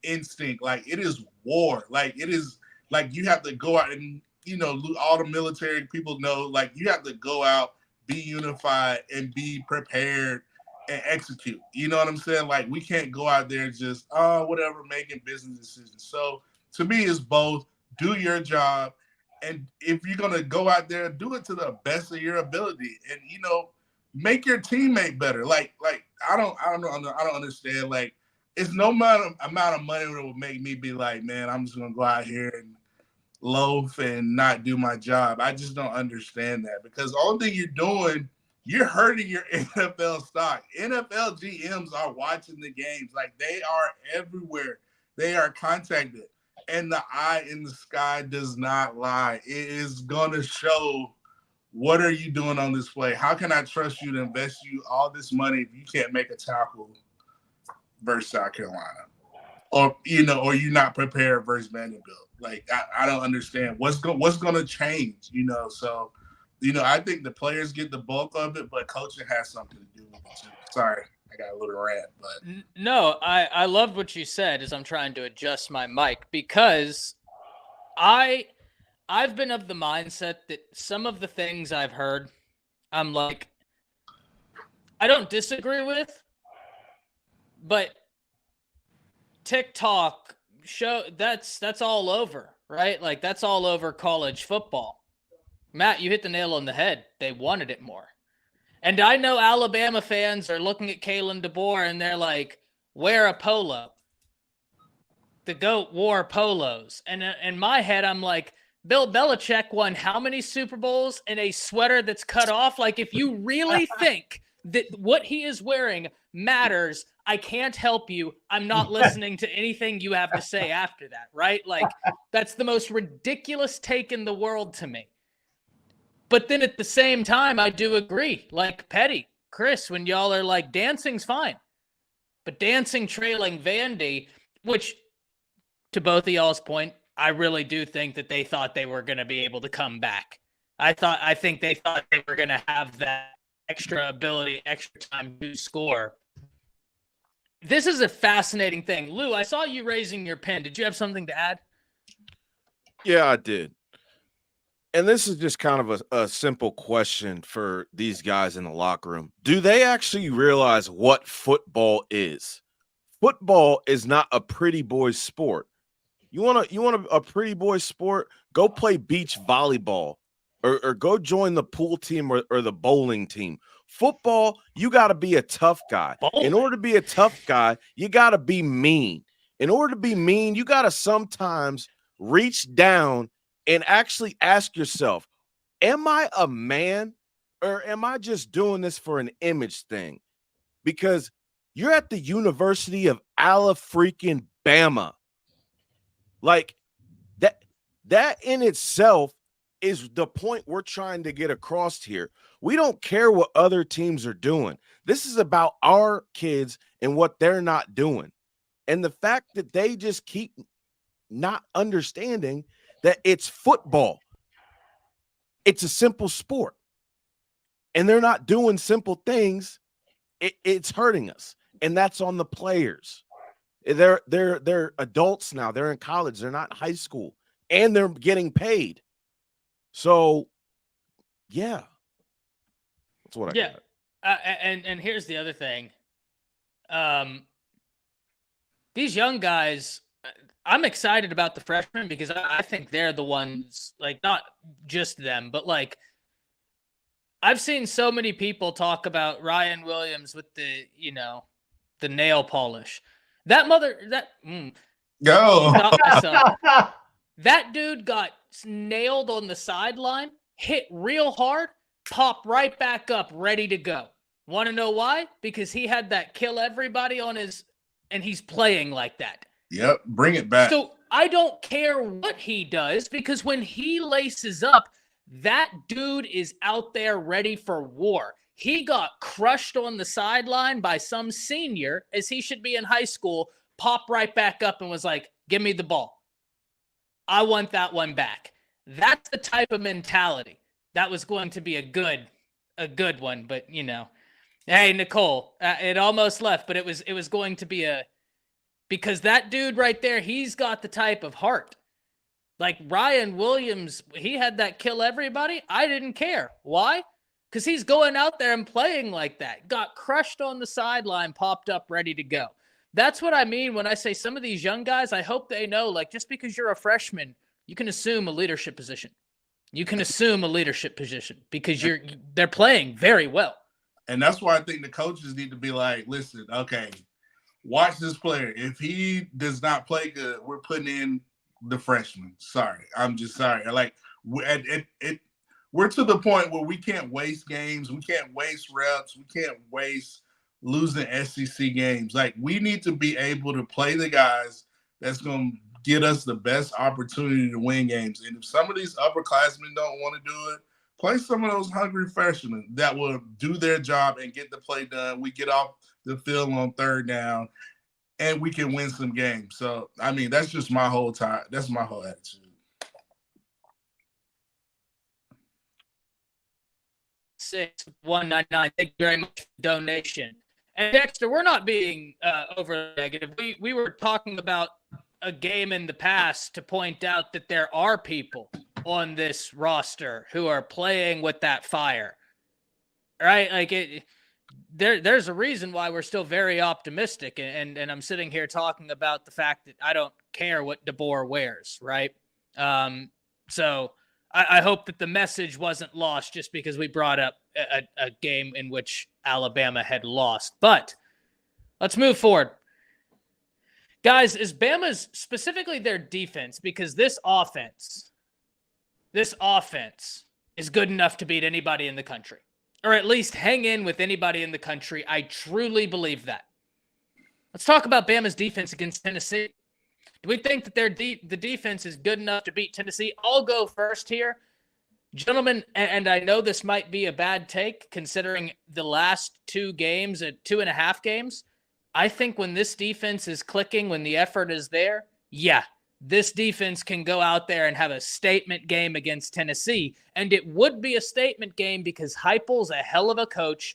instinct. Like, it is war. Like, it is like you have to go out and, you know, all the military people know, like, you have to go out, be unified, and be prepared and execute. You know what I'm saying? Like, we can't go out there just, whatever, making business decisions. So to me, it's both. Do your job. And if you're going to go out there, do it to the best of your ability and, you know, make your teammate better. Like I don't understand. Like, it's no amount of money that will make me be like, man, I'm just going to go out here and loaf and not do my job. I just don't understand that, because the only thing you're doing, you're hurting your NFL stock. NFL GMs are watching the games. Like, they are everywhere. They are contacted. And the eye in the sky does not lie. It is going to show, what are you doing on this play? How can I trust you to invest you all this money if you can't make a tackle versus South Carolina? Or, you know, or you're not prepared versus Vanderbilt. Like, I don't understand what's going to change, you know? So, you know, I think the players get the bulk of it, but coaching has something to do with it too. Sorry, I got a little rant, but no, I loved what you said as I'm trying to adjust my mic, because I've been of the mindset that some of the things I've heard, I'm like, I don't disagree with, but TikTok that's all over, right? Like, that's all over college football. Matt, you hit the nail on the head. They wanted it more. And I know Alabama fans are looking at Kalen DeBoer and they're like, wear a polo. The GOAT wore polos. And in my head, I'm like, Bill Belichick won how many Super Bowls in a sweater that's cut off? Like, if you really think that what he is wearing matters, I can't help you. I'm not listening to anything you have to say after that, right? Like, that's the most ridiculous take in the world to me. But then at the same time, I do agree. Like, Petty, Chris, when y'all are like, dancing's fine. But dancing trailing Vandy, which, to both of y'all's point, I really do think that they thought they were going to be able to come back. I think they thought they were going to have that extra ability, extra time to score. This is a fascinating thing. Lou, I saw you raising your pen. Did you have something to add? Yeah, I did. And this is just kind of a simple question for these guys in the locker room. Do they actually realize what football is? Football is not a pretty boy sport. You want a pretty boy sport? Go play beach volleyball or go join the pool team or the bowling team. Football, you got to be a tough guy. Bowling. In order to be a tough guy, you got to be mean. In order to be mean, you got to sometimes reach down and actually ask yourself, am I a man or am I just doing this for an image thing? Because you're at the University of Alabama. Like, that in itself is the point we're trying to get across here. We don't care what other teams are doing. This is about our kids and what they're not doing. And the fact that they just keep not understanding that it's football. It's a simple sport. And they're not doing simple things it's hurting us, and that's on the players. They're adults now. They're in college. They're not in high school, and they're getting paid. So, yeah, that's what I got. And here's the other thing. These young guys, I'm excited about the freshmen because I think they're the ones, like, not just them, but like, I've seen so many people talk about Ryan Williams with the nail polish. That dude got nailed on the sideline, hit real hard, popped right back up, ready to go. Want to know why? Because he had that kill everybody on his, and he's playing like that. Yep, bring it back. So I don't care what he does, because when he laces up, that dude is out there ready for war. He got crushed on the sideline by some senior, as he should be in high school, popped right back up and was like, give me the ball. I want that one back. That's the type of mentality. That was going to be a good one, but hey, Nicole, it almost left, but it was going to be because that dude right there, he's got the type of heart. Like Ryan Williams, he had that kill everybody. I didn't care. Why? Because he's going out there and playing like that. Got crushed on the sideline, popped up, ready to go. That's what I mean when I say some of these young guys, I hope they know, like, just because you're a freshman, you can assume a leadership position. You can assume a leadership position because they're playing very well. And that's why I think the coaches need to be like, listen, okay, watch this player. If he does not play good, we're putting in the freshman. Sorry. I'm just sorry. Like, we're to the point where we can't waste games. We can't waste reps. We can't waste losing SEC games. Like, we need to be able to play the guys that's going to get us the best opportunity to win games. And if some of these upperclassmen don't want to do it, play some of those hungry freshmen that will do their job and get the play done. We get off the field on third down, and we can win some games. So, I mean, that's just my whole time. That's my whole attitude. 6199. Thank you very much for the donation. And Dexter, we're not being over negative. We were talking about a game in the past to point out that there are people on this roster who are playing with that fire, right? Like there's a reason why we're still very optimistic. And I'm sitting here talking about the fact that I don't care what DeBoer wears, right? So I hope that the message wasn't lost just because we brought up a game in which Alabama had lost. But let's move forward. Guys, is Bama's, specifically their defense, because this offense is good enough to beat anybody in the country, or at least hang in with anybody in the country. I truly believe that. Let's talk about Bama's defense against Tennessee. Do we think that the defense is good enough to beat Tennessee? I'll go first here. Gentlemen, and I know this might be a bad take considering the last 2.5 games. I think when this defense is clicking, when the effort is there, yeah, this defense can go out there and have a statement game against Tennessee. And it would be a statement game because Heupel's a hell of a coach.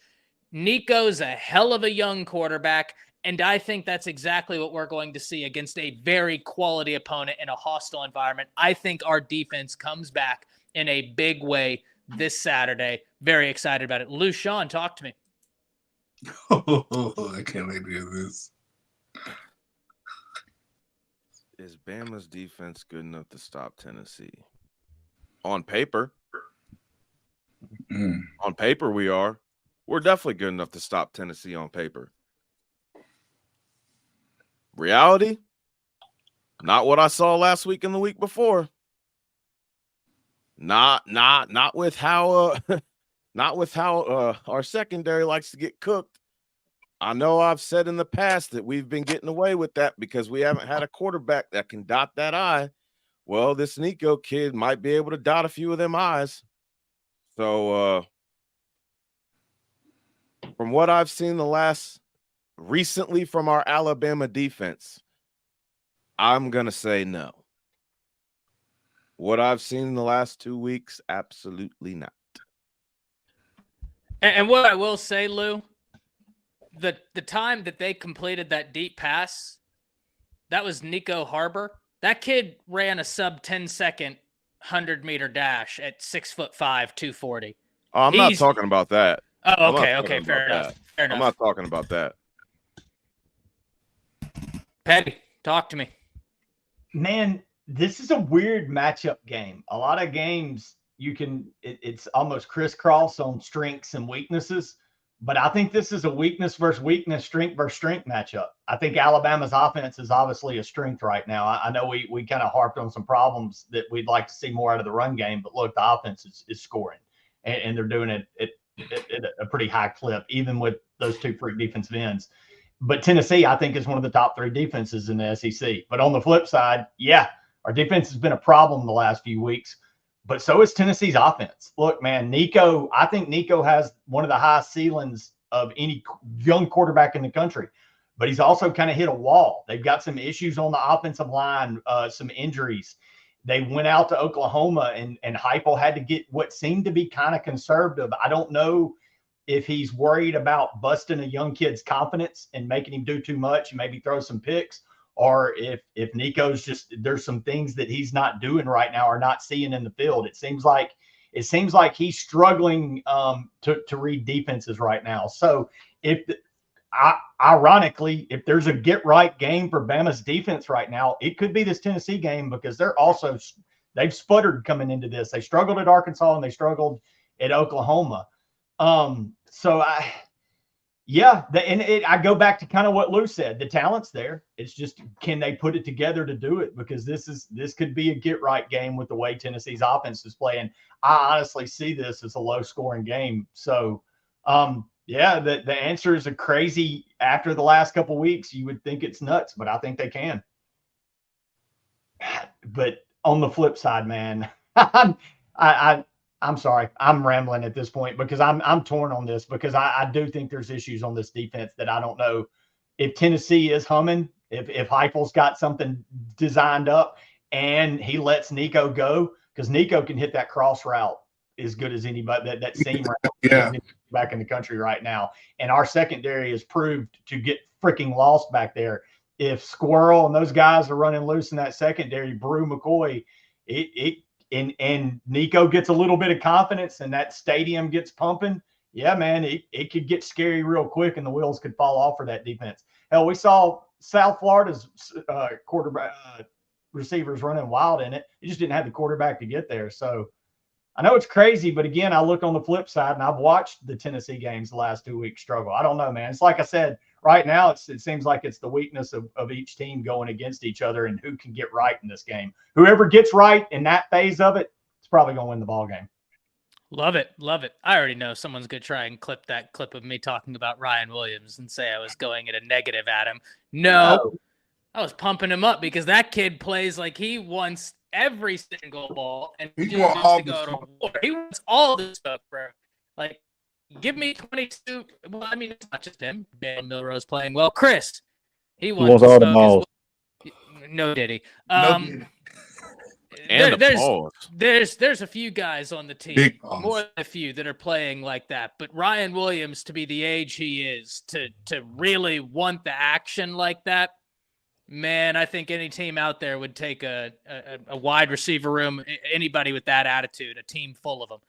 Nico's a hell of a young quarterback. And I think that's exactly what we're going to see against a very quality opponent in a hostile environment. I think our defense comes back in a big way this Saturday. Very excited about it. Lou, Sean, talk to me. I can't wait to hear this. Is Bama's defense good enough to stop Tennessee? On paper. On paper, we are. We're definitely good enough to stop Tennessee on paper. Reality? Not what I saw last week and the week before. Not with how our secondary likes to get cooked. I know I've said in the past that we've been getting away with that because we haven't had a quarterback that can dot that I. Well, this Nico kid might be able to dot a few of them I's. So from what I've seen recently from our Alabama defense, I'm going to say no. What I've seen in the last 2 weeks, absolutely not. And what I will say, Lou, the time that they completed that deep pass, that was Nico Harbor. That kid ran a sub 10-second 100-meter dash at 6'5", 240. Oh, I'm not talking about that. Oh, okay, fair enough. I'm not talking about that. Petty, talk to me. Man, this is a weird matchup game. A lot of games it's almost crisscross on strengths and weaknesses. But I think this is a weakness versus weakness, strength versus strength matchup. I think Alabama's offense is obviously a strength right now. I know we kind of harped on some problems that we'd like to see more out of the run game, but look, the offense is scoring, and they're doing it at a pretty high clip, even with those two freak defensive ends. But Tennessee, I think, is one of the top 3 defenses in the SEC. But on the flip side, yeah, our defense has been a problem the last few weeks. But so is Tennessee's offense. Look, man, I think Nico has one of the highest ceilings of any young quarterback in the country. But he's also kind of hit a wall. They've got some issues on the offensive line, some injuries. They went out to Oklahoma, and Heupel had to get what seemed to be kind of conservative. I don't know if he's worried about busting a young kid's confidence and making him do too much and maybe throw some picks, or if Nico's just, there's some things that he's not doing right now or not seeing in the field. It seems like he's struggling to read defenses right now. So ironically, if there's a get right game for Bama's defense right now, it could be this Tennessee game, because they've sputtered coming into this. They struggled at Arkansas and they struggled at Oklahoma. I go back to kind of what Lou said. The talent's there. It's just, can they put it together to do it? Because this could be a get right game with the way Tennessee's offense is playing. I honestly see this as a low scoring game. So, the answer is a crazy. After the last couple of weeks, you would think it's nuts, but I think they can. But on the flip side, man, I'm sorry, I'm rambling at this point, because I'm torn on this, because I do think there's issues on this defense that I don't know if Tennessee is humming, if Heupel's got something designed up and he lets Nico go, because Nico can hit that cross route as good as anybody, that seam route back in the country right now. And our secondary has proved to get freaking lost back there. If Squirrel and those guys are running loose in that secondary, Brew, McCoy, and Nico gets a little bit of confidence and that stadium gets pumping, yeah, man, it could get scary real quick and the wheels could fall off for that defense. Hell, we saw South Florida's quarterback receivers running wild in it. He just didn't have the quarterback to get there. So I know it's crazy, but again, I look on the flip side and I've watched the Tennessee games the last 2 weeks struggle. I don't know, man. It's like I said, right now, it seems like it's the weakness of each team going against each other and who can get right in this game. Whoever gets right in that phase of it, it's probably going to win the ball game. Love it. Love it. I already know someone's going to try and clip that clip of me talking about Ryan Williams and say I was going at a negative at him. No, I was pumping him up because that kid plays like he wants every single ball and he wants to go to war. He wants all this stuff, bro. Like, give me 22. Well, I mean, it's not just him. Dan Milrose playing well. Chris, he wants all the balls. No Diddy. There's a few guys on the team, more than a few, that are playing like that. But Ryan Williams, to be the age he is, to really want the action like that, man, I think any team out there would take a wide receiver room, anybody with that attitude, a team full of them.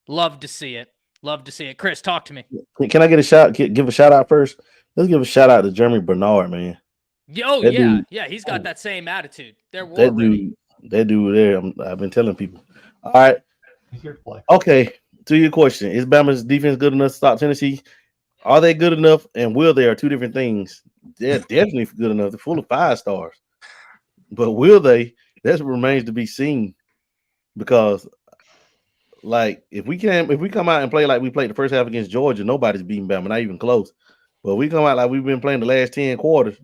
Love to see it. Love to see it. Chris, talk to me. Can I get a shout? Give a shout out first. Let's give a shout out to Jeremy Bernard, man. Oh, yeah. Yeah, he's got that same attitude. They're war ready. That dude there, I've been telling people. All right. He's here to play. Okay, to your question. Is Bama's defense good enough to stop Tennessee? Are they good enough, and will they are two different things. They're definitely good enough. They're full of 5 stars. But will they? That remains to be seen. Because, like, if we come out and play like we played the first half against Georgia, nobody's beating Bama, not even close. But we come out like we've been playing the last 10 quarters,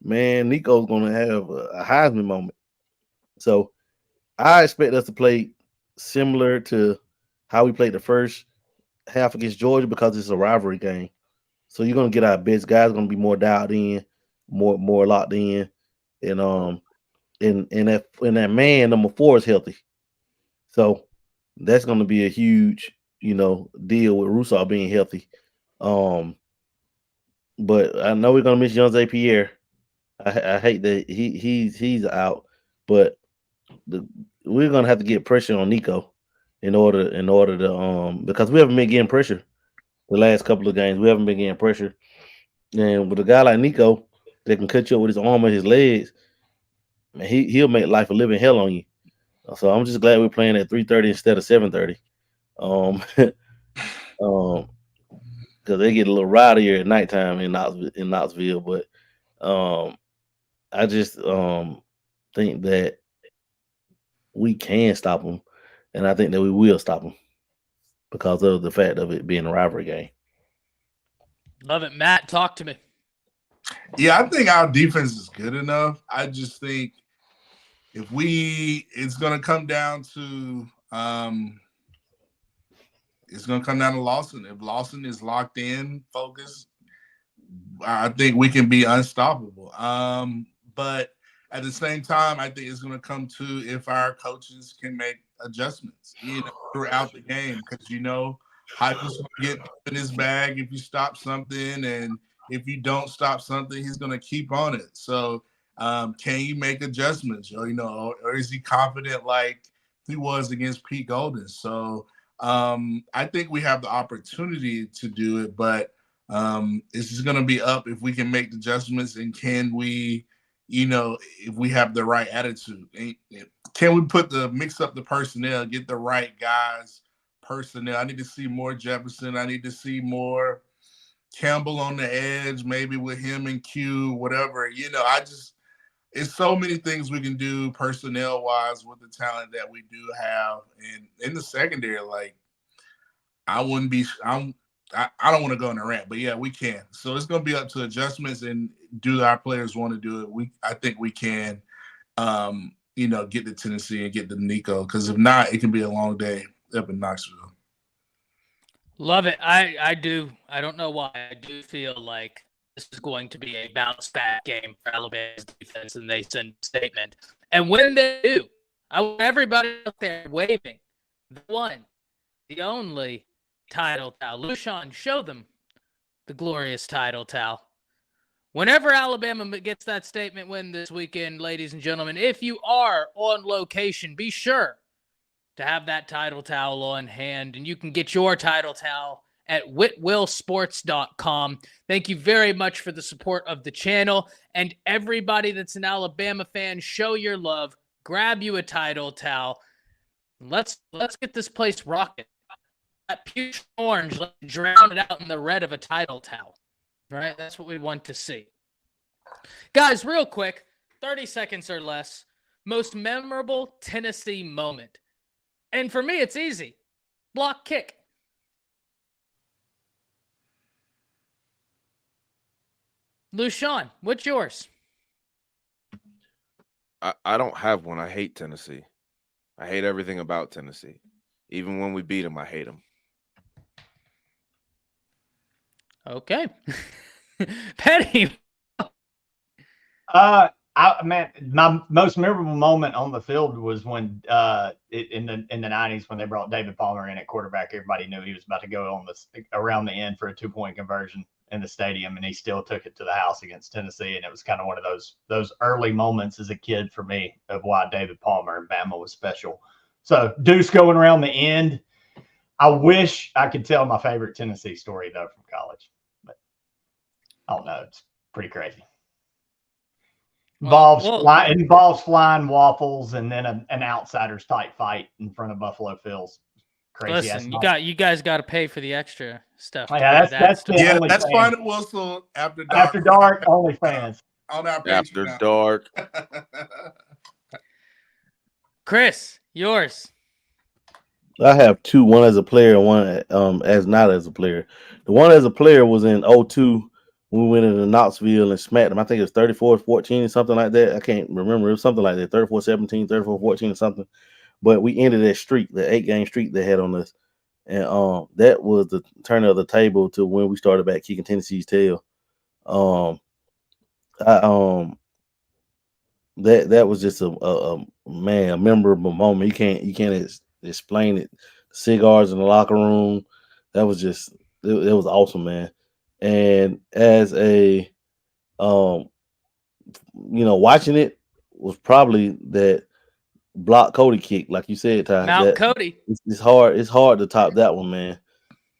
man, Nico's going to have a Heisman moment. So I expect us to play similar to how we played the first half against Georgia, because it's a rivalry game. So you're going to get our best guys, going to be more dialed in, more locked in. And that man, number 4, is healthy. So that's going to be a huge, deal with Rousseau being healthy. but I know we're gonna miss Young Pierre. I hate that he's out, but we're gonna have to get pressure on Nico in order to because we haven't been getting pressure the last couple of games. We haven't been getting pressure, and with a guy like Nico that can cut you up with his arm and his legs, man, he'll make life a living hell on you. So I'm just glad we're playing at 3:30 instead of 7:30. Because they get a little rowdier at nighttime in Knoxville. But I just think that we can stop them, and I think that we will stop them because of the fact of it being a rivalry game. Love it, Matt. Talk to me. Yeah, I think our defense is good enough. I just think it's going to come down to Lawson. If Lawson is locked in, focused, I think we can be unstoppable. But at the same time, I think it's going to come to if our coaches can make adjustments, throughout the game, because Heupel's going to get in his bag if you stop something, and if you don't stop something, he's going to keep on it. So, can you make adjustments, or is he confident like he was against Pete Golden? So, I think we have the opportunity to do it, but it's just going to be up if we can make the adjustments, and can we, if we have the right attitude. Can we mix up the personnel, get the right guys, personnel? I need to see more Jefferson. I need to see more Campbell on the edge, maybe with him and Q, whatever. It's so many things we can do personnel-wise with the talent that we do have. And in the secondary, I don't want to go on a rant, but yeah, we can. So it's going to be up to adjustments, and do our players want to do it? I think we can, get to Tennessee and get to Nico, because if not, it can be a long day up in Knoxville. Love it. I do. I don't know why. I do feel like this is going to be a bounce back game for Alabama's defense, and they send a statement. And when they do, I want everybody out there waving the one, the only title towel. Lushan, show them the glorious title towel. Whenever Alabama gets that statement win this weekend, ladies and gentlemen, if you are on location, be sure to have that title towel on hand, and you can get your title towel at whitwillsports.com. Thank you very much for the support of the channel, and everybody that's an Alabama fan, show your love, grab you a title towel. Let's get this place rocking. That peach orange, let's drown it out in the red of a title towel. Right? That's what we want to see. Guys, real quick, 30 seconds or less, most memorable Tennessee moment. And for me, it's easy. Block kick. Lushan, what's yours? I don't have one. I hate Tennessee. I hate everything about Tennessee. Even when we beat them, I hate them. Okay. Petty. Man, my most memorable moment on the field was when in the 90s, when they brought David Palmer in at quarterback. Everybody knew he was about to go on around the end for a 2-point conversion in the stadium, and he still took it to the house against Tennessee. And it was kind of one of those early moments as a kid for me of why David Palmer and Bama was special. So Deuce going around the end. I wish I could tell my favorite Tennessee story though from college, but I don't know. It's pretty crazy. Involves flying waffles and then an outsiders type fight in front of Buffalo Phil's. Crazy. Listen, you guys got to pay for the extra stuff. Yeah, that's Final Whistle after dark. After dark, OnlyFans. On our After dark. Chris, yours. I have two, one as a player and one as not as a player. The one as a player was in 2002 when we went into Knoxville and smacked them. I think it was 34-14 or something like that. I can't remember. It was something like that, 34-17, 34-14 or something. But we ended that streak, the 8-game streak they had on us. And that was the turn of the table to when we started back kicking Tennessee's tail. That was just a memorable moment. You can't explain it. Cigars in the locker room. That was just it was awesome, man. And as a watching it was probably that block Cody kick, like you said, Ty. Mount That Cody. it's hard. It's hard to top that one, man.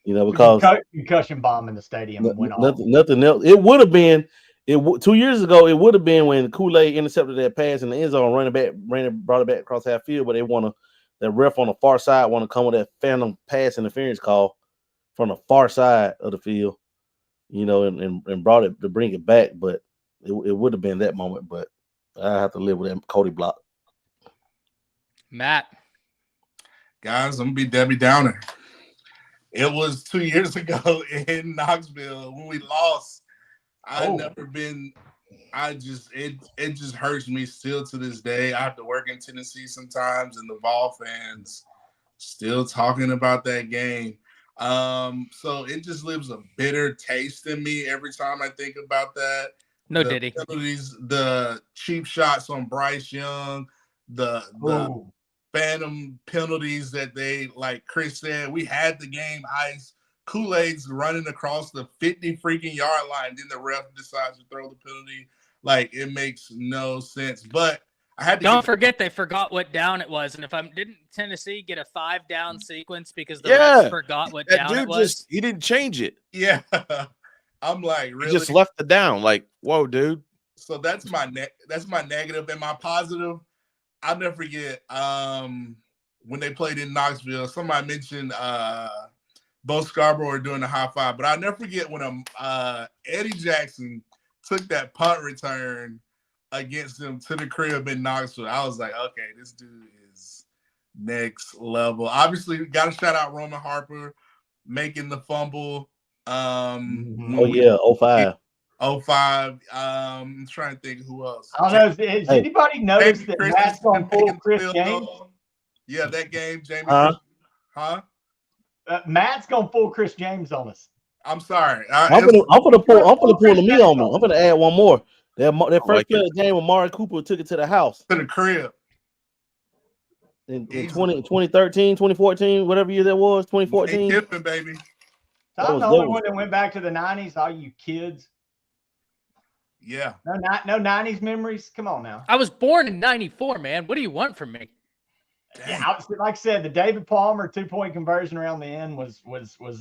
Because concussion bomb in the stadium and went off. Nothing else. It would have been. 2 years ago, it would have been when Kool-Aid intercepted that pass in the end zone, brought it back across half field, but that ref on the far side want to come with that phantom pass interference call from the far side of the field, and brought it to bring it back. But it would have been that moment. But I have to live with that Cody block. Matt. Guys, I'm gonna be Debbie Downer. It was 2 years ago in Knoxville when we lost. It just hurts me still to this day. I have to work in Tennessee sometimes, and the Vol fans still talking about that game. So it just leaves a bitter taste in me every time I think about that. No the Diddy. Penalties, the cheap shots on Bryce Young, the phantom penalties that they, like Chris said, we had the game ice. Kool-Aid's running across the 50 freaking yard line. Then the ref decides to throw the penalty. Like, it makes no sense. But I had to Don't forget they forgot what down it was. And didn't Tennessee get a 5-down sequence because the refs forgot what down it was? He didn't change it. Yeah. I'm like, really? He just left the down. Like, whoa, dude. So that's my negative. And my positive, I'll never forget when they played in Knoxville, somebody mentioned Bo Scarborough doing the high five, but I'll never forget when Eddie Jackson took that punt return against them to the crib in Knoxville. I was like, okay, this dude is next level. Obviously, got to shout out Roman Harper making the fumble. 05. 05. I'm trying to think who else. I don't know. Has anybody noticed that Matt's on full Chris James? Yeah, that game, Jamie. Huh? Matt's gonna full Chris James on us. I'm sorry. I'm gonna pull the meat on me. I'm gonna add one more. That first game when Amari Cooper took it to the house. To the crib. In 2013, 2014, whatever year that was, 2014. Kiffin, baby. So I'm the only one that went back to the 90s, all you kids. Yeah. No 90s memories. Come on now. I was born in 94, man. What do you want from me? Yeah, like I said, the David Palmer 2-point conversion around the end was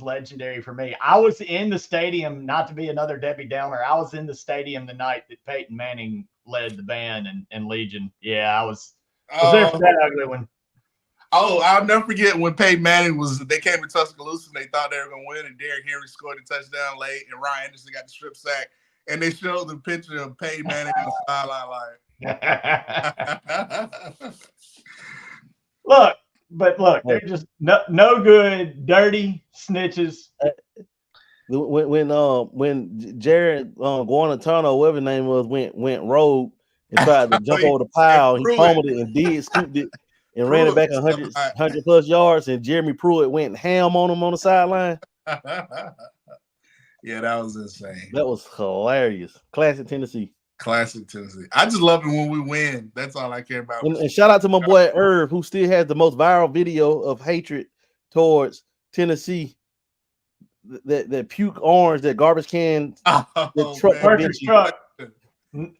legendary for me. I was in the stadium, not to be another Debbie Downer. I was in the stadium the night that Peyton Manning led the band and Legion. Yeah, I was there for that ugly one. Oh, I'll never forget when Peyton Manning they came to Tuscaloosa and they thought they were going to win, and Derrick Henry scored a touchdown late, and Ryan Anderson got the strip sack, and they showed the picture of Peyton Manning on the sideline like. Look, they're just no good, dirty snitches. When Jared Guanatano, whatever his name was, went rogue and tried to jump over the pile, he pummeled it and scooped it and ran it back 100 plus yards, and Jeremy Pruitt went ham on him on the sideline. Yeah, that was insane. That was hilarious. Classic Tennessee. Classic Tennessee. I just love it when we win. That's all I care about. And shout out to my boy Irv, who still has the most viral video of hatred towards Tennessee. That puke orange, that garbage can, the truck.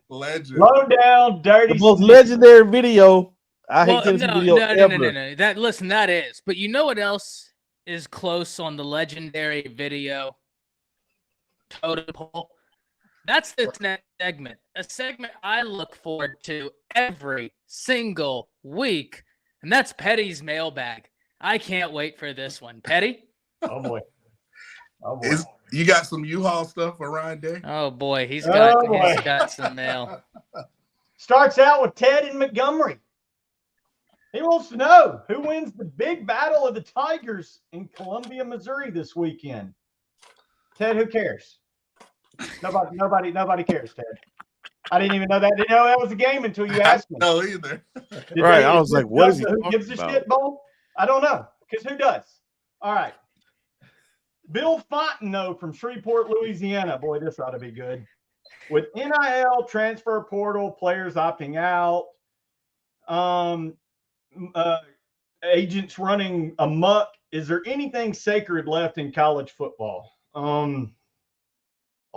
Legend. Low down, dirty. The most legendary video. I hate Tennessee video ever. No. That is. But you know what else is close on the legendary video totem pole? That's this next segment, a segment I look forward to every single week, and that's Petty's mailbag. I can't wait for this one. Petty? Oh, boy. You got some U-Haul stuff for Ryan Day? Oh, boy. He's got some mail. Starts out with Ted in Montgomery. He wants to know who wins the big battle of the Tigers in Columbia, Missouri this weekend. Ted, who cares? Nobody cares, Ted. I didn't even know that. Didn't know that was a game until you asked me. No, either. Right. I was like, what is he who talking gives a about? shit, Bo? I don't know. Because who does? All right. Bill Fontenot from Shreveport, Louisiana. Boy, this ought to be good. With NIL, transfer portal, players opting out, agents running amok, is there anything sacred left in college football?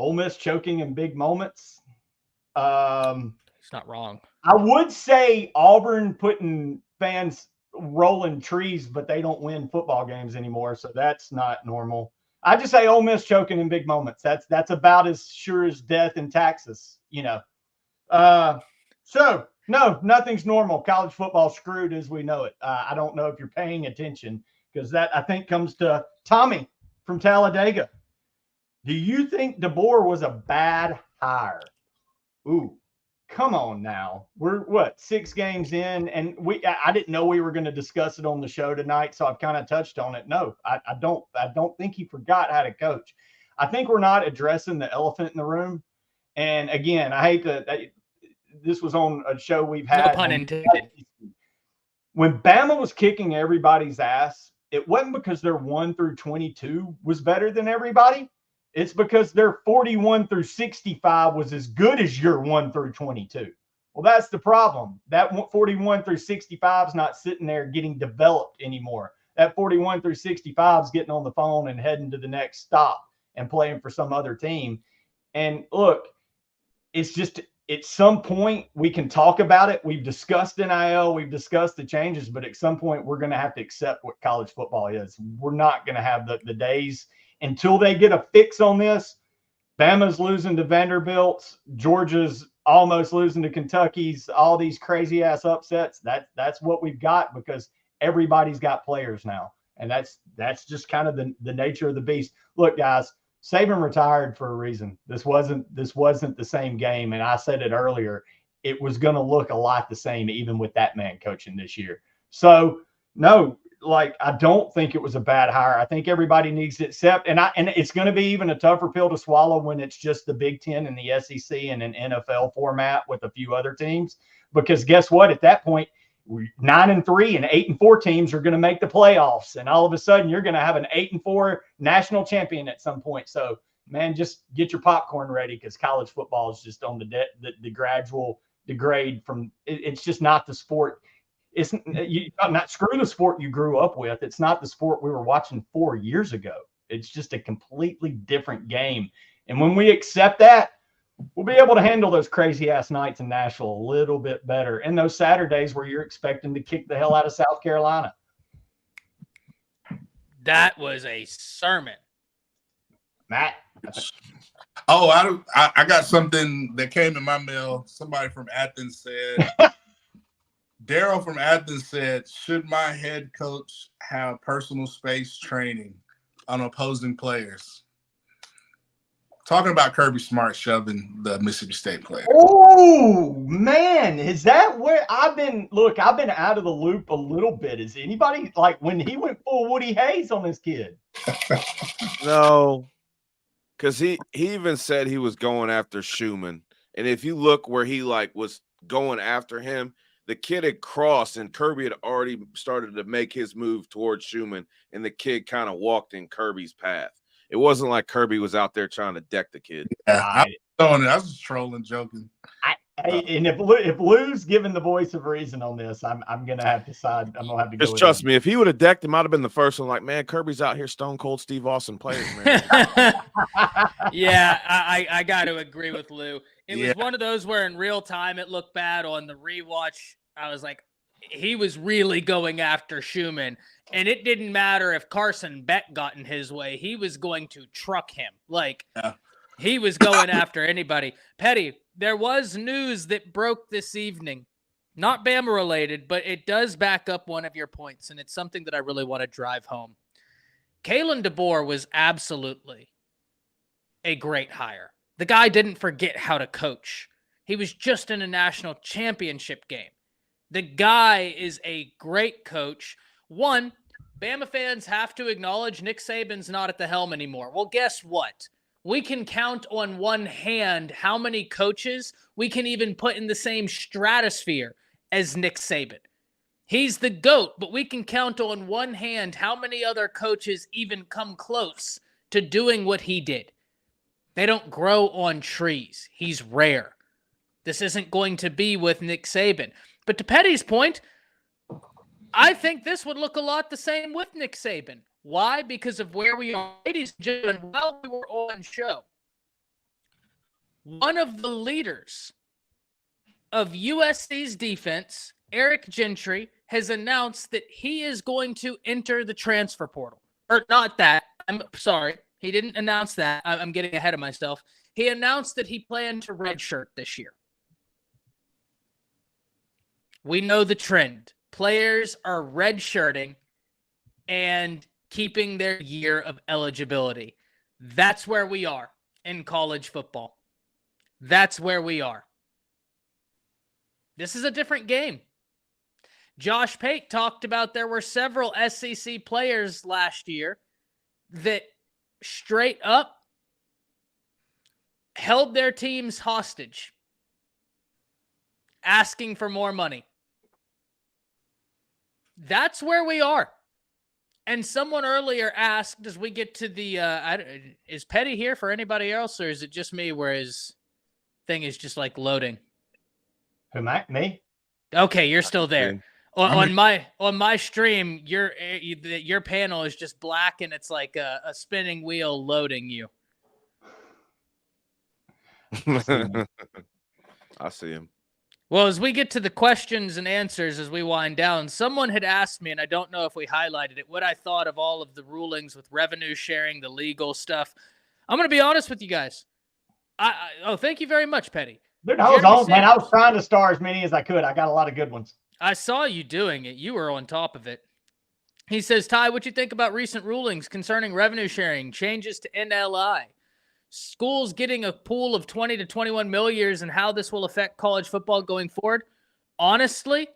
Ole Miss choking in big moments. It's not wrong. I would say Auburn putting fans rolling trees, but they don't win football games anymore, so that's not normal. I just say Ole Miss choking in big moments. That's about as sure as death in Texas, you know. So no, nothing's normal. College football screwed as we know it. I don't know if you're paying attention because that I think comes to Tommy from Talladega. Do you think DeBoer was a bad hire? Ooh, come on now. We're what, 6 games in, and I didn't know we were going to discuss it on the show tonight, so I've kind of touched on it. No, I don't think he forgot how to coach. I think we're not addressing the elephant in the room. And again, I hate to. This was on a show we've had. No pun intended. When Bama was kicking everybody's ass, it wasn't because their 1 through 22 was better than everybody. It's because their 41 through 65 was as good as your 1 through 22. Well, that's the problem. That 41 through 65 is not sitting there getting developed anymore. That 41 through 65 is getting on the phone and heading to the next stop and playing for some other team. And look, it's just at some point we can talk about it. We've discussed NIL, we've discussed the changes, but at some point we're going to have to accept what college football is. We're not going to have the days until they get a fix on this. Bama's losing to Vanderbilt. Georgia's almost losing to Kentucky's. All these crazy ass upsets. That's what we've got because everybody's got players now, and that's just kind of the nature of the beast. Look, guys, Saban retired for a reason. This wasn't the same game, and I said it earlier. It was going to look a lot the same even with that man coaching this year. So no. Like, I don't think it was a bad hire. I think everybody needs to accept, and it's going to be even a tougher pill to swallow when it's just the Big Ten and the SEC and an NFL format with a few other teams. Because guess what? At that point, 9-3 and 8-4 teams are going to make the playoffs, and all of a sudden you're going to have an 8-4 national champion at some point. So, man, just get your popcorn ready because college football is just on the gradual degrade from. It's just not the sport. It's not screw the sport you grew up with. It's not the sport we were watching 4 years ago. It's just a completely different game. And when we accept that, we'll be able to handle those crazy ass nights in Nashville a little bit better. And those Saturdays where you're expecting to kick the hell out of South Carolina. That was a sermon. Matt. Oh, I got something that came in my mail. Somebody from Athens said, Daryl from Athens said, should my head coach have personal space training on opposing players? Talking about Kirby Smart shoving the Mississippi State player. Oh, man. Is that where I've been out of the loop a little bit. Is anybody like when he went full Woody Hayes on this kid? No, because he even said he was going after Schumann. And if you look where he was going after him, the kid had crossed and Kirby had already started to make his move towards Schumann, and the kid kind of walked in Kirby's path. It wasn't like Kirby was out there trying to deck the kid. Yeah, I was just trolling, joking. And if Lou's given the voice of reason on this, I'm gonna have to side. I'm gonna have to go. Just trust me, if he would have decked him, I'd have been the first one. Like, man, Kirby's out here stone cold Steve Austin players, man. Yeah, I got to agree with Lou. It was one of those where in real time it looked bad. On the rewatch, I was like, he was really going after Schumann, and it didn't matter if Carson Beck got in his way. He was going to truck him. He was going after anybody. Petty, there was news that broke this evening. Not Bama related, but it does back up one of your points, and it's something that I really want to drive home. Kalen DeBoer was absolutely a great hire. The guy didn't forget how to coach. He was just in a national championship game. The guy is a great coach. One, Bama fans have to acknowledge Nick Saban's not at the helm anymore. Well, guess what? We can count on one hand how many coaches we can even put in the same stratosphere as Nick Saban. He's the GOAT, but we can count on one hand how many other coaches even come close to doing what he did. They don't grow on trees. He's rare. This isn't going to be with Nick Saban. But to Petty's point, I think this would look a lot the same with Nick Saban. Why? Because of where we are. Ladies and gentlemen, while we were on show, one of the leaders of USC's defense, Eric Gentry, has announced that he is going to enter the transfer portal. Or not that. I'm sorry. He didn't announce that. I'm getting ahead of myself. He announced that he planned to redshirt this year. We know the trend. Players are redshirting and keeping their year of eligibility. That's where we are in college football. That's where we are. This is a different game. Josh Pate talked about there were several SEC players last year that straight up held their teams hostage, asking for more money. That's where we are. And someone earlier asked, as we get to the, is Petty here for anybody else, or is it just me where his thing is just like loading? Who, Mac? Me? Okay, you're still there. On my stream, your panel is just black and it's like a spinning wheel loading you. I see him. Well, as we get to the questions and answers as we wind down, someone had asked me, and I don't know if we highlighted it, what I thought of all of the rulings with revenue sharing, the legal stuff. I'm going to be honest with you guys. Thank you very much, Petty. Dude, I was trying to star as many as I could. I got a lot of good ones. I saw you doing it. You were on top of it. He says, Ty, what you think about recent rulings concerning revenue sharing, changes to NLI, schools getting a pool of 20 to 21 million, and how this will affect college football going forward? Honestly,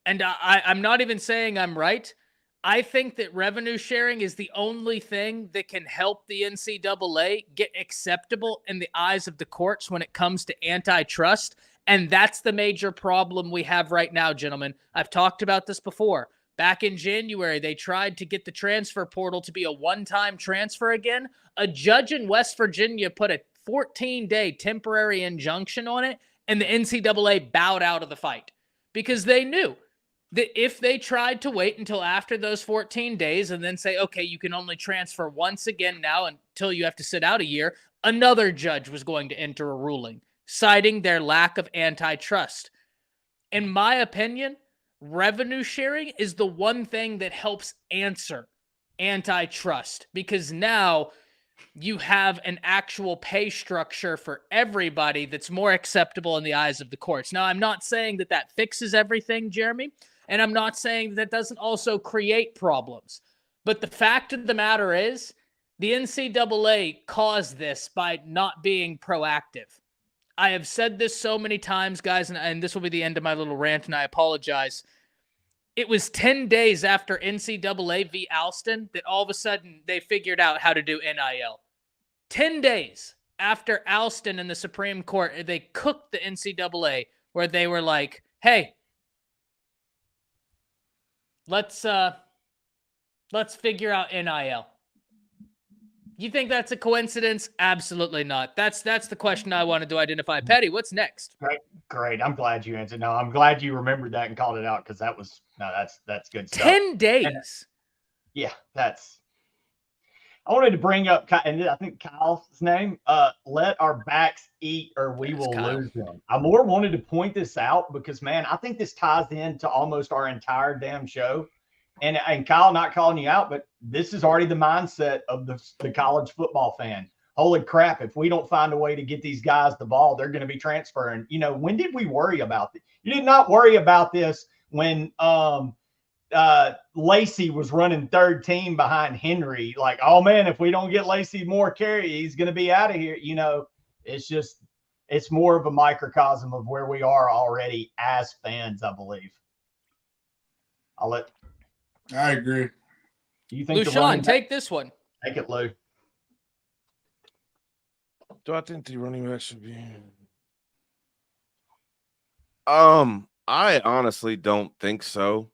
and I'm not even saying I'm right, I think that revenue sharing is the only thing that can help the NCAA get acceptable in the eyes of the courts when it comes to antitrust. And that's the major problem we have right now, gentlemen. I've talked about this before. Back in January, they tried to get the transfer portal to be a one-time transfer again. A judge in West Virginia put a 14-day temporary injunction on it, and the NCAA bowed out of the fight because they knew that if they tried to wait until after those 14 days and then say, okay, you can only transfer once again now until you have to sit out a year, another judge was going to enter a ruling, citing their lack of antitrust. In my opinion, revenue sharing is the one thing that helps answer antitrust, because now you have an actual pay structure for everybody that's more acceptable in the eyes of the courts. Now, I'm not saying that that fixes everything, Jeremy, and I'm not saying that doesn't also create problems. But the fact of the matter is, the NCAA caused this by not being proactive. I have said this so many times, guys, and this will be the end of my little rant, and I apologize. It was 10 days after NCAA v. Alston that all of a sudden they figured out how to do NIL. 10 days after Alston and the Supreme Court, they cooked the NCAA where they were like, hey, let's figure out NIL. You think that's a coincidence? Absolutely not. That's the question I wanted to identify. Petty, what's next? Great. I'm glad you answered. No, I'm glad you remembered that and called it out, because that's good stuff. 10 days. And, I wanted to bring up, and I think Kyle's name, let our backs eat or we will lose them. I more wanted to point this out because, man, I think this ties into almost our entire damn show. And Kyle, not calling you out, but this is already the mindset of the college football fan. Holy crap, if we don't find a way to get these guys the ball, they're going to be transferring. You know, when did we worry about this? You did not worry about this when Lacey was running third team behind Henry. Like, oh, man, if we don't get Lacey more carry, he's going to be out of here. You know, it's more of a microcosm of where we are already as fans, I believe. I agree. Do you think LuShawn, take this one? Take it, Lou. Do I think the running back should be? I honestly don't think so.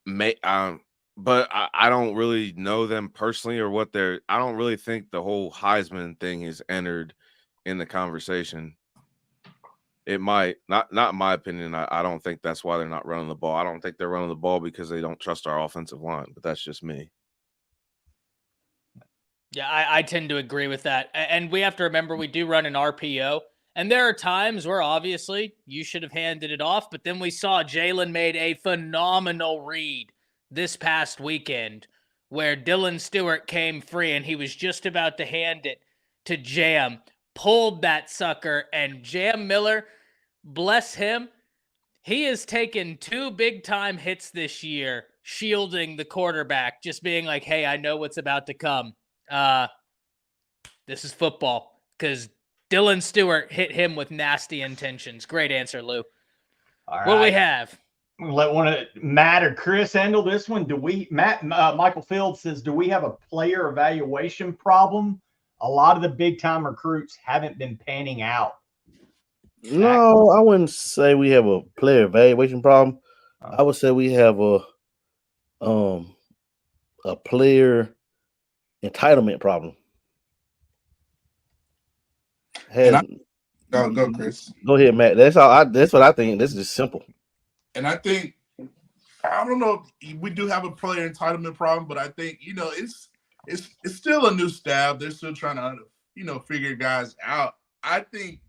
But I don't really know them personally or what they're. I don't really think the whole Heisman thing is entered in the conversation. It might not in my opinion. I don't think that's why they're not running the ball. I don't think they're running the ball because they don't trust our offensive line. But that's just me. Yeah, I tend to agree with that. And we have to remember we do run an RPO. And there are times where obviously you should have handed it off, but then we saw Jalen made a phenomenal read this past weekend where Dylan Stewart came free and he was just about to hand it to Jam, pulled that sucker, and Jam Miller, bless him, he has taken 2 big-time hits this year, shielding the quarterback, just being like, hey, I know what's about to come. This is football, because Dylan Stewart hit him with nasty intentions. Great answer, Lou. All right. What do we have? Let one of Matt or Chris handle this one. Michael Field says, do we have a player evaluation problem? A lot of the big time recruits haven't been panning out. No, I wouldn't say we have a player evaluation problem. I would say we have a player entitlement problem. Go, Chris. Go ahead, Matt. That's what I think. This is just simple. And I think, I don't know if we do have a player entitlement problem, but I think, it's still a new staff. They're still trying to, figure guys out. I think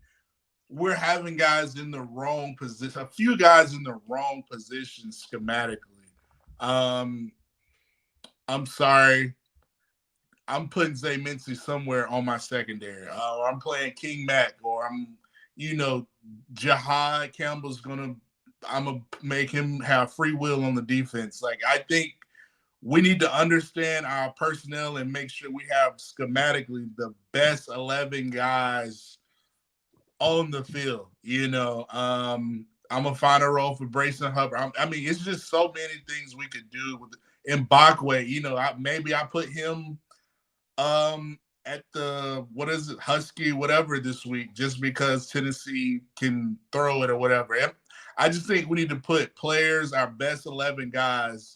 we're having guys in the wrong position, a few guys in the wrong position schematically. I'm sorry. I'm putting Zay Mincy somewhere on my secondary. Or I'm playing King Mack, or I'm, Jahad Campbell's I'm going to make him have free will on the defense. Like, I think we need to understand our personnel and make sure we have schematically the best 11 guys on the field. I'm going to find a role for Brayson Hubbard. It's just so many things we could do with Mbakwe. Maybe I put him at the, Husky, whatever this week, just because Tennessee can throw it or whatever. I just think we need to put players, our best 11 guys,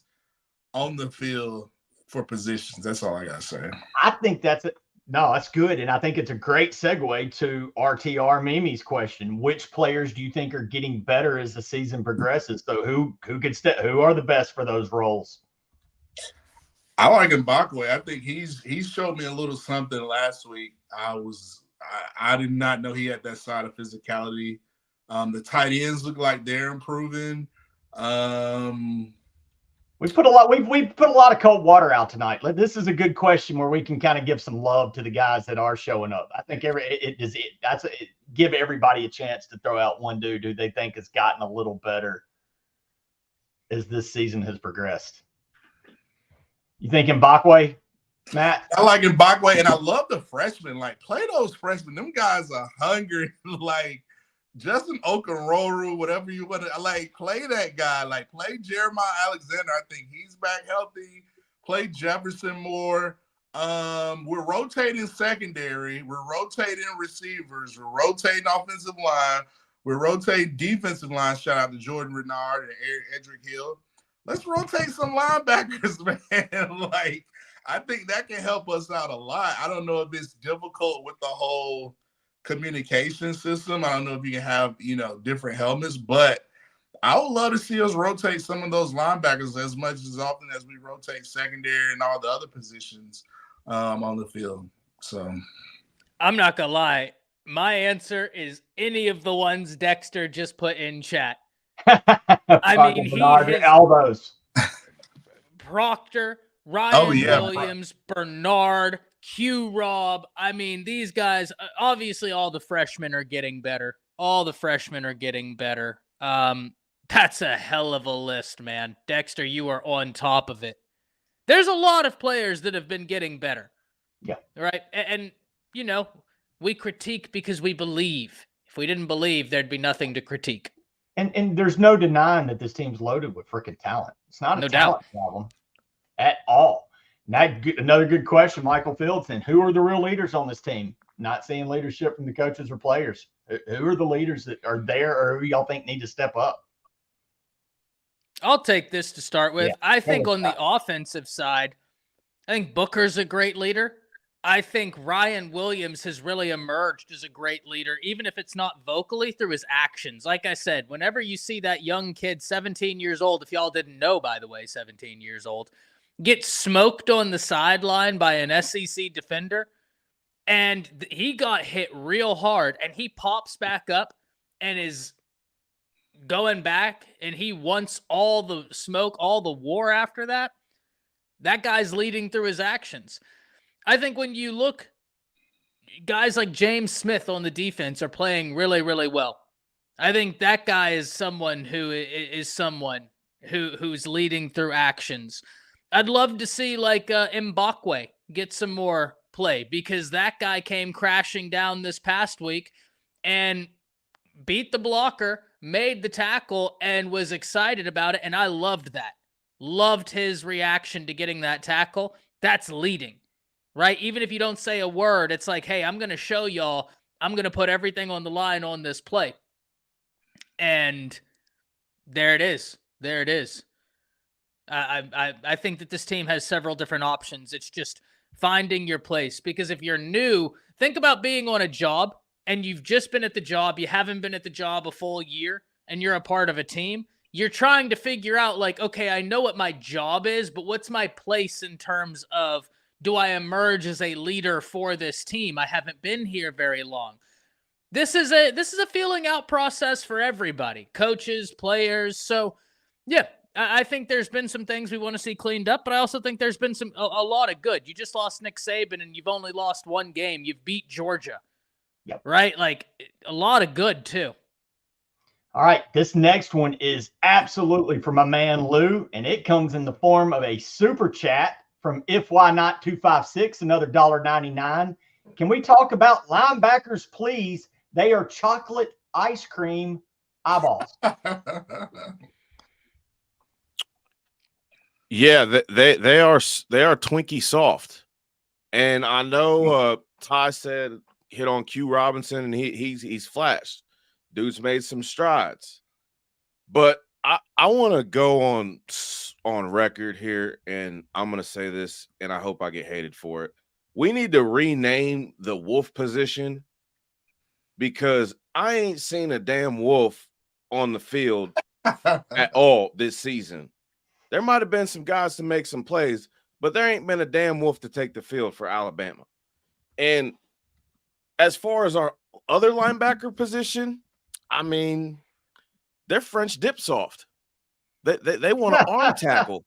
on the field for positions. That's all I got to say. I think that's it. No, that's good. And I think it's a great segue to RTR Mimi's question. Which players do you think are getting better as the season progresses? So who are the best for those roles? I like Mbakwe. I think he showed me a little something last week. I did not know he had that side of physicality. The tight ends look like they're improving. We put a lot of cold water out tonight. This is a good question where we can kind of give some love to the guys that are showing up. I think give everybody a chance to throw out one dude who they think has gotten a little better as this season has progressed. You think Mbakwe, Matt? I like Mbakwe, and I love the freshmen. Like, play those freshmen. Them guys are hungry. Like, Justin Okororu, whatever you want to, play that guy. Like, play Jeremiah Alexander. I think he's back healthy. Play Jefferson more. We're rotating secondary. We're rotating receivers. We're rotating offensive line. We're rotating defensive line. Shout out to Jordan Renard and Edric Hill. Let's rotate some linebackers, man. I think that can help us out a lot. I don't know if it's difficult with the whole communication system. I don't know if you can have, different helmets, but I would love to see us rotate some of those linebackers as much as often as we rotate secondary and all the other positions on the field. So I'm not going to lie. My answer is any of the ones Dexter just put in chat. All those. Proctor, Ryan Williams, Bernard, Q-Rob. These guys, obviously all the freshmen are getting better. That's a hell of a list, man. Dexter, you are on top of it. There's a lot of players that have been getting better. Yeah. Right? And we critique because we believe. If we didn't believe, there'd be nothing to critique. And there's no denying that this team's loaded with freaking talent. It's not a talent problem at all. Another good question, Michael Fieldson. Who are the real leaders on this team? Not seeing leadership from the coaches or players. Who are the leaders that are there, or who y'all think need to step up? I'll take this to start with. Yeah. I think on the offensive side, I think Booker's a great leader. I think Ryan Williams has really emerged as a great leader, even if it's not vocally, through his actions. Like I said, whenever you see that young kid, 17 years old, if y'all didn't know, by the way, 17 years old, get smoked on the sideline by an SEC defender, and he got hit real hard, and he pops back up and is going back, and he wants all the smoke, all the war after that. That guy's leading through his actions. I think when you look, guys like James Smith on the defense are playing really, really well. I think that guy is someone who's leading through actions. I'd love to see like Mbakwe get some more play, because that guy came crashing down this past week and beat the blocker, made the tackle, and was excited about it. And I loved that. Loved his reaction to getting that tackle. That's leading, right? Even if you don't say a word, it's like, hey, I'm going to show y'all, I'm going to put everything on the line on this play. And there it is. There it is. I think that this team has several different options. It's just finding your place, because if you're new, think about being on a job and you've just been at the job, you haven't been at the job a full year, and you're a part of a team. You're trying to figure out, like, okay, I know what my job is, but what's my place in terms of, do I emerge as a leader for this team? I haven't been here very long. This is a feeling out process for everybody, coaches, players. So, yeah, I think there's been some things we want to see cleaned up, but I also think there's been a lot of good. You just lost Nick Saban, and you've only lost one game. You've beat Georgia. Yep. Right? Like, a lot of good, too. All right, this next one is absolutely from my man Lou, and it comes in the form of a super chat from If Why Not 256, another $1.99. Can we talk about linebackers, please? They are chocolate ice cream eyeballs. Yeah, they are Twinkie soft, and I know Ty said hit on Q Robinson, and he's flashed. Dude's made some strides, but I want to go on record here, and I'm going to say this, and I hope I get hated for it. We need to rename the wolf position, because I ain't seen a damn wolf on the field at all this season. There might have been some guys to make some plays, but there ain't been a damn wolf to take the field for Alabama. And as far as our other linebacker position, I mean, they're French dip soft. They want to arm tackle.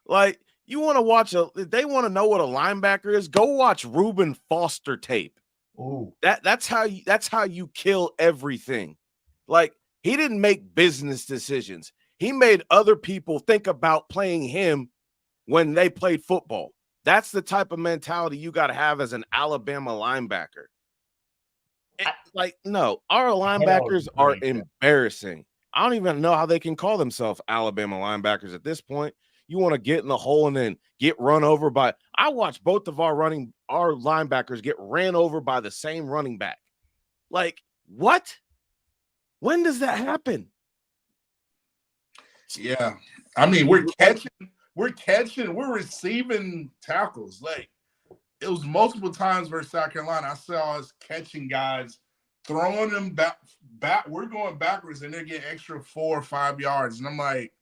Like, you want to watch they want to know what a linebacker is. Go watch Reuben Foster tape. Ooh. That's how you kill everything. Like, he didn't make business decisions. He made other people think about playing him when they played football. That's the type of mentality you got to have as an Alabama linebacker. Like, no, our linebackers are embarrassing. I don't even know how they can call themselves Alabama linebackers at this point. You want to get in the hole and then get run over by. I watched both of our linebackers get ran over by the same running back. Like, what? When does that happen? Yeah, I mean, we're receiving tackles. Like, it was multiple times versus South Carolina. I saw us catching guys, throwing them back. We're going backwards, and they're getting extra 4 or 5 yards. And I'm like,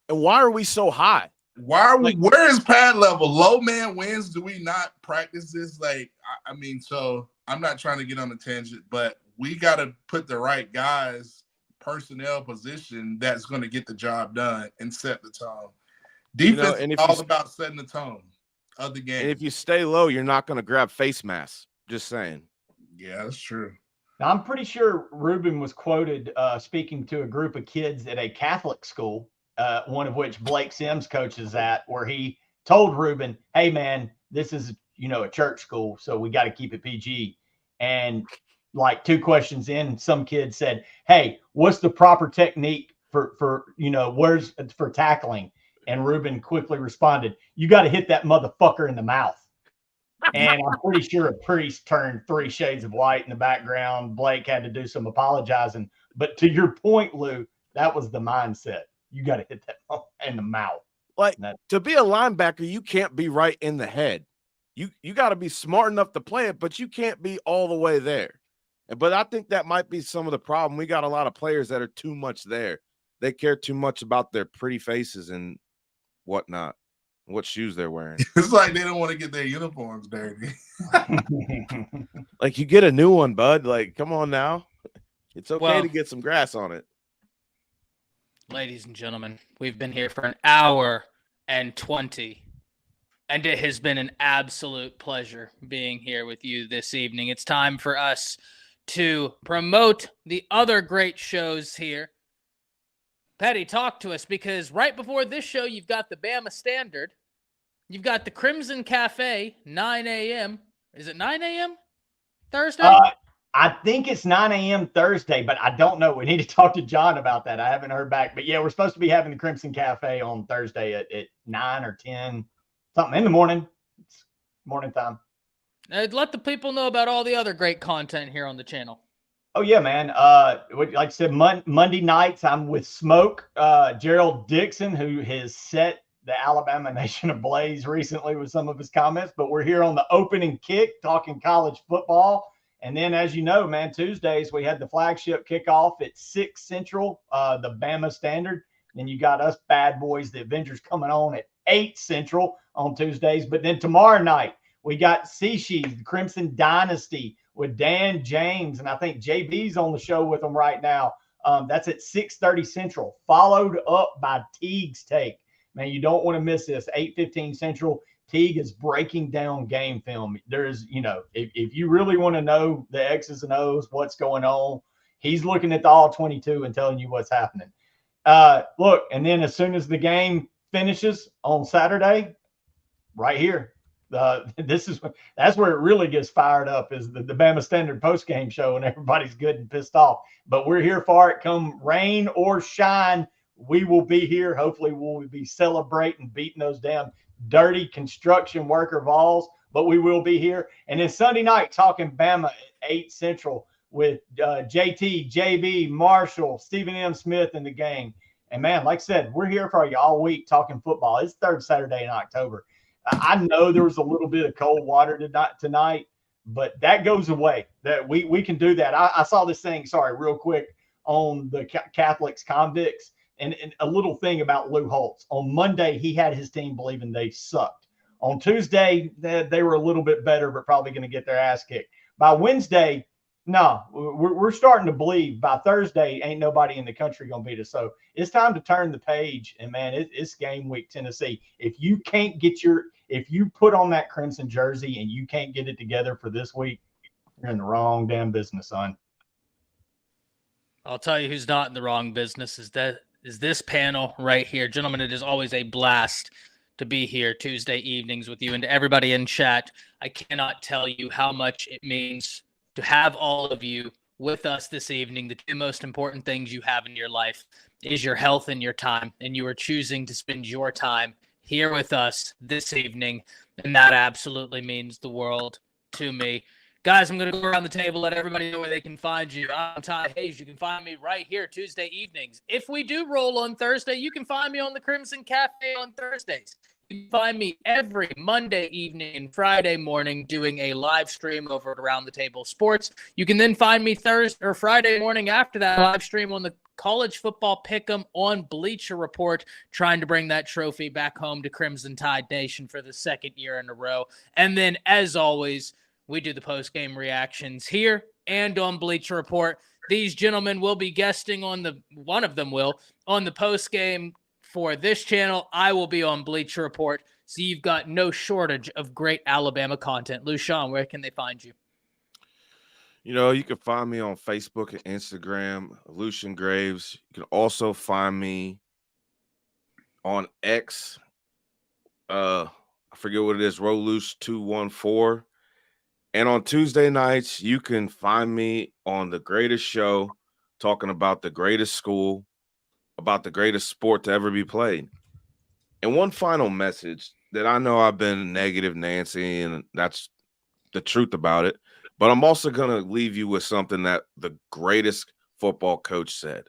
and why are we so high? Why are we? Where is pad level? Low man wins. Do we not practice this? Like, I mean, so I'm not trying to get on a tangent, but we got to put the right guys, personnel position that's going to get the job done and set the tone. Defense is all about setting the tone of the game. And if you stay low, you're not going to grab face masks. Just saying. Yeah, that's true. Now, I'm pretty sure Reuben was quoted speaking to a group of kids at a Catholic school, one of which Blake Sims coaches at, where he told Reuben, hey, man, this is, a church school, so we got to keep it PG. And like 2 questions in, some kid said, hey, what's the proper technique for where's for tackling? And Reuben quickly responded, you got to hit that motherfucker in the mouth. And I'm pretty sure a priest turned 3 shades of white in the background. Blake had to do some apologizing. But to your point, Lou, that was the mindset. You got to hit that in the mouth. Like, to be a linebacker, you can't be right in the head. You got to be smart enough to play it, but you can't be all the way there. But I think that might be some of the problem. We got a lot of players that are too much there. They care too much about their pretty faces and whatnot. what shoes they're wearing. It's like they don't want to get their uniforms dirty. Like, you get a new one, bud. Like, come on now. It's okay Well, to get some grass on it. ladies and gentlemen, we've been here for an hour and 20, and it has been an absolute pleasure being here with you this evening. It's time for us to promote the other great shows here. Petty, talk to us, because right before this show, you've got the Bama Standard. You've got the Crimson Cafe, 9 a.m. Is it 9 a.m. Thursday? I think it's 9 a.m. Thursday, but I don't know. We need to talk to John about that. I haven't heard back. But, yeah, we're supposed to be having the Crimson Cafe on Thursday at 9 or 10, something in the morning. It's morning time. Let the people know about all the other great content here on the channel. Oh, yeah, man. Like I said, Monday nights, I'm with Smoke, Gerald Dixon, who has set the Alabama Nation ablaze recently with some of his comments. But we're here on the opening kick talking college football. And then, as you know, man, Tuesdays, we had the flagship kickoff at 6 Central, the Bama Standard. Then you got us bad boys, the Avengers, coming on at 8 Central on Tuesdays. But then tomorrow night, we got Seashees, the Crimson Dynasty, with Dan James, and I think JB's on the show with them right now. That's at 6:30 Central, followed up by Teague's Take. Man, you don't want to miss this. 8:15 Central. Teague is breaking down game film. There's, if you really want to know the X's and O's, what's going on, he's looking at the all 22 and telling you what's happening. Look, and then as soon as the game finishes on Saturday, right here, that's where it really gets fired up, is the Bama Standard post-game show, and everybody's good and pissed off. But we're here for it. Come rain or shine, we will be here. Hopefully we'll be celebrating, beating those damn dirty construction worker Vols, but we will be here. And then Sunday night, talking Bama at 8 Central with JT, JB, Marshall, Stephen M. Smith in the gang. And, man, like I said, we're here for you all week talking football. It's third Saturday in October. I know there was a little bit of cold water tonight, but that goes away. That we can do that. I saw this thing, real quick, on the Catholics convicts, and a little thing about Lou Holtz. On Monday, he had his team believing they sucked. On Tuesday, they were a little bit better, but probably going to get their ass kicked. By Wednesday, no, we're starting to believe. By Thursday, ain't nobody in the country going to beat us. So it's time to turn the page. And, man, it's game week, Tennessee. If you put on that crimson jersey and you can't get it together for this week, you're in the wrong damn business, son. I'll tell you who's not in the wrong business is this panel right here. Gentlemen, it is always a blast to be here Tuesday evenings with you, and to everybody in chat. I cannot tell you how much it means to have all of you with us this evening. The two most important things you have in your life is your health and your time, and you are choosing to spend your time here with us this evening, and that absolutely means the world to me. Guys, I'm going to go around the table, let everybody know where they can find you. I'm Ty Hayes. You can find me right here Tuesday evenings. If we do roll on Thursday, you can find me on the Crimson Cafe on Thursdays. You can find me every Monday evening and Friday morning doing a live stream over at Around the Table Sports. You can then find me Thursday or Friday morning after that live stream on the College Football Pick'em on Bleacher Report, trying to bring that trophy back home to Crimson Tide Nation for the second year in a row. And then, as always, we do the post-game reactions here and on Bleacher Report. These gentlemen will be guesting on the post-game for this channel. I will be on Bleacher Report, so you've got no shortage of great Alabama content. Lushawn, where can they find you? You can find me on Facebook and Instagram, Lucian Graves. You can also find me on X. I forget what it is, Roloose214. And on Tuesday nights, you can find me on The Greatest Show, talking about the greatest school, about the greatest sport to ever be played. And one final message that I know I've been negative Nancy, and that's the truth about it, but I'm also going to leave you with something that the greatest football coach said.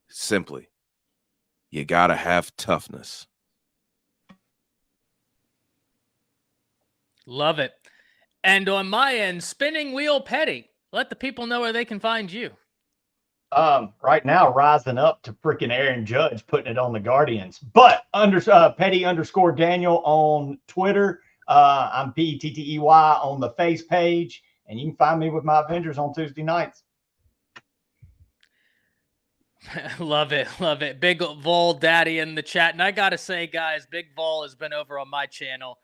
Simply, you got to have toughness. Love it. And on my end, Spinning Wheel Petty. Let the people know where they can find you. Right now, rising up to freaking Aaron Judge, putting it on the Guardians. But Petty_Daniel on Twitter. I'm PETTEY on the face page. And you can find me with my Avengers on Tuesday nights. Love it. Love it. Big Vol Daddy in the chat. And I got to say, guys, Big Vol has been over on my channel.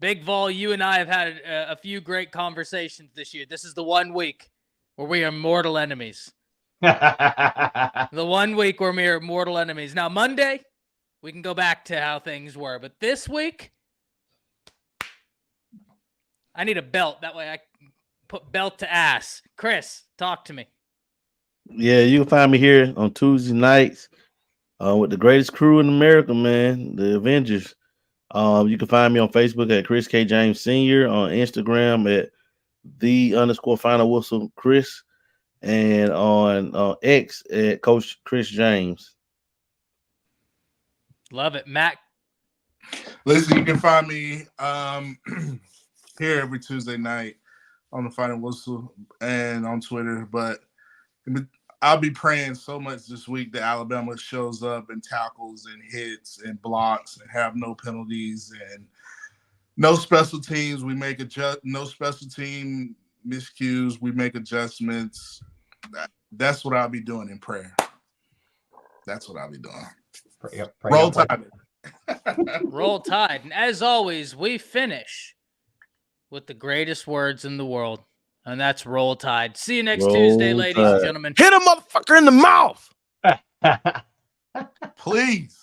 Big Vol, you and I have had a few great conversations this year. This is the 1 week where we are mortal enemies. The 1 week where we are mortal enemies. Now, Monday, we can go back to how things were. But this week, I need a belt. That way I can put belt to ass. Chris, talk to me. Yeah, you can find me here on Tuesday nights with the greatest crew in America, man, the Avengers. You can find me on Facebook at Chris K. James Sr., on Instagram at _final whistle Chris, and on X at Coach Chris James. Love it. Matt. Listen, you can find me here every Tuesday night on the Final Whistle and on Twitter, but I'll be praying so much this week that Alabama shows up and tackles and hits and blocks and have no penalties and no special teams. We make no special team miscues. We make adjustments. That's what I'll be doing in prayer. That's what I'll be doing. Roll Tide. Roll Tide. And as always, we finish with the greatest words in the world. And that's Roll Tide. See you next Tuesday, ladies and gentlemen. Hit a motherfucker in the mouth. Please.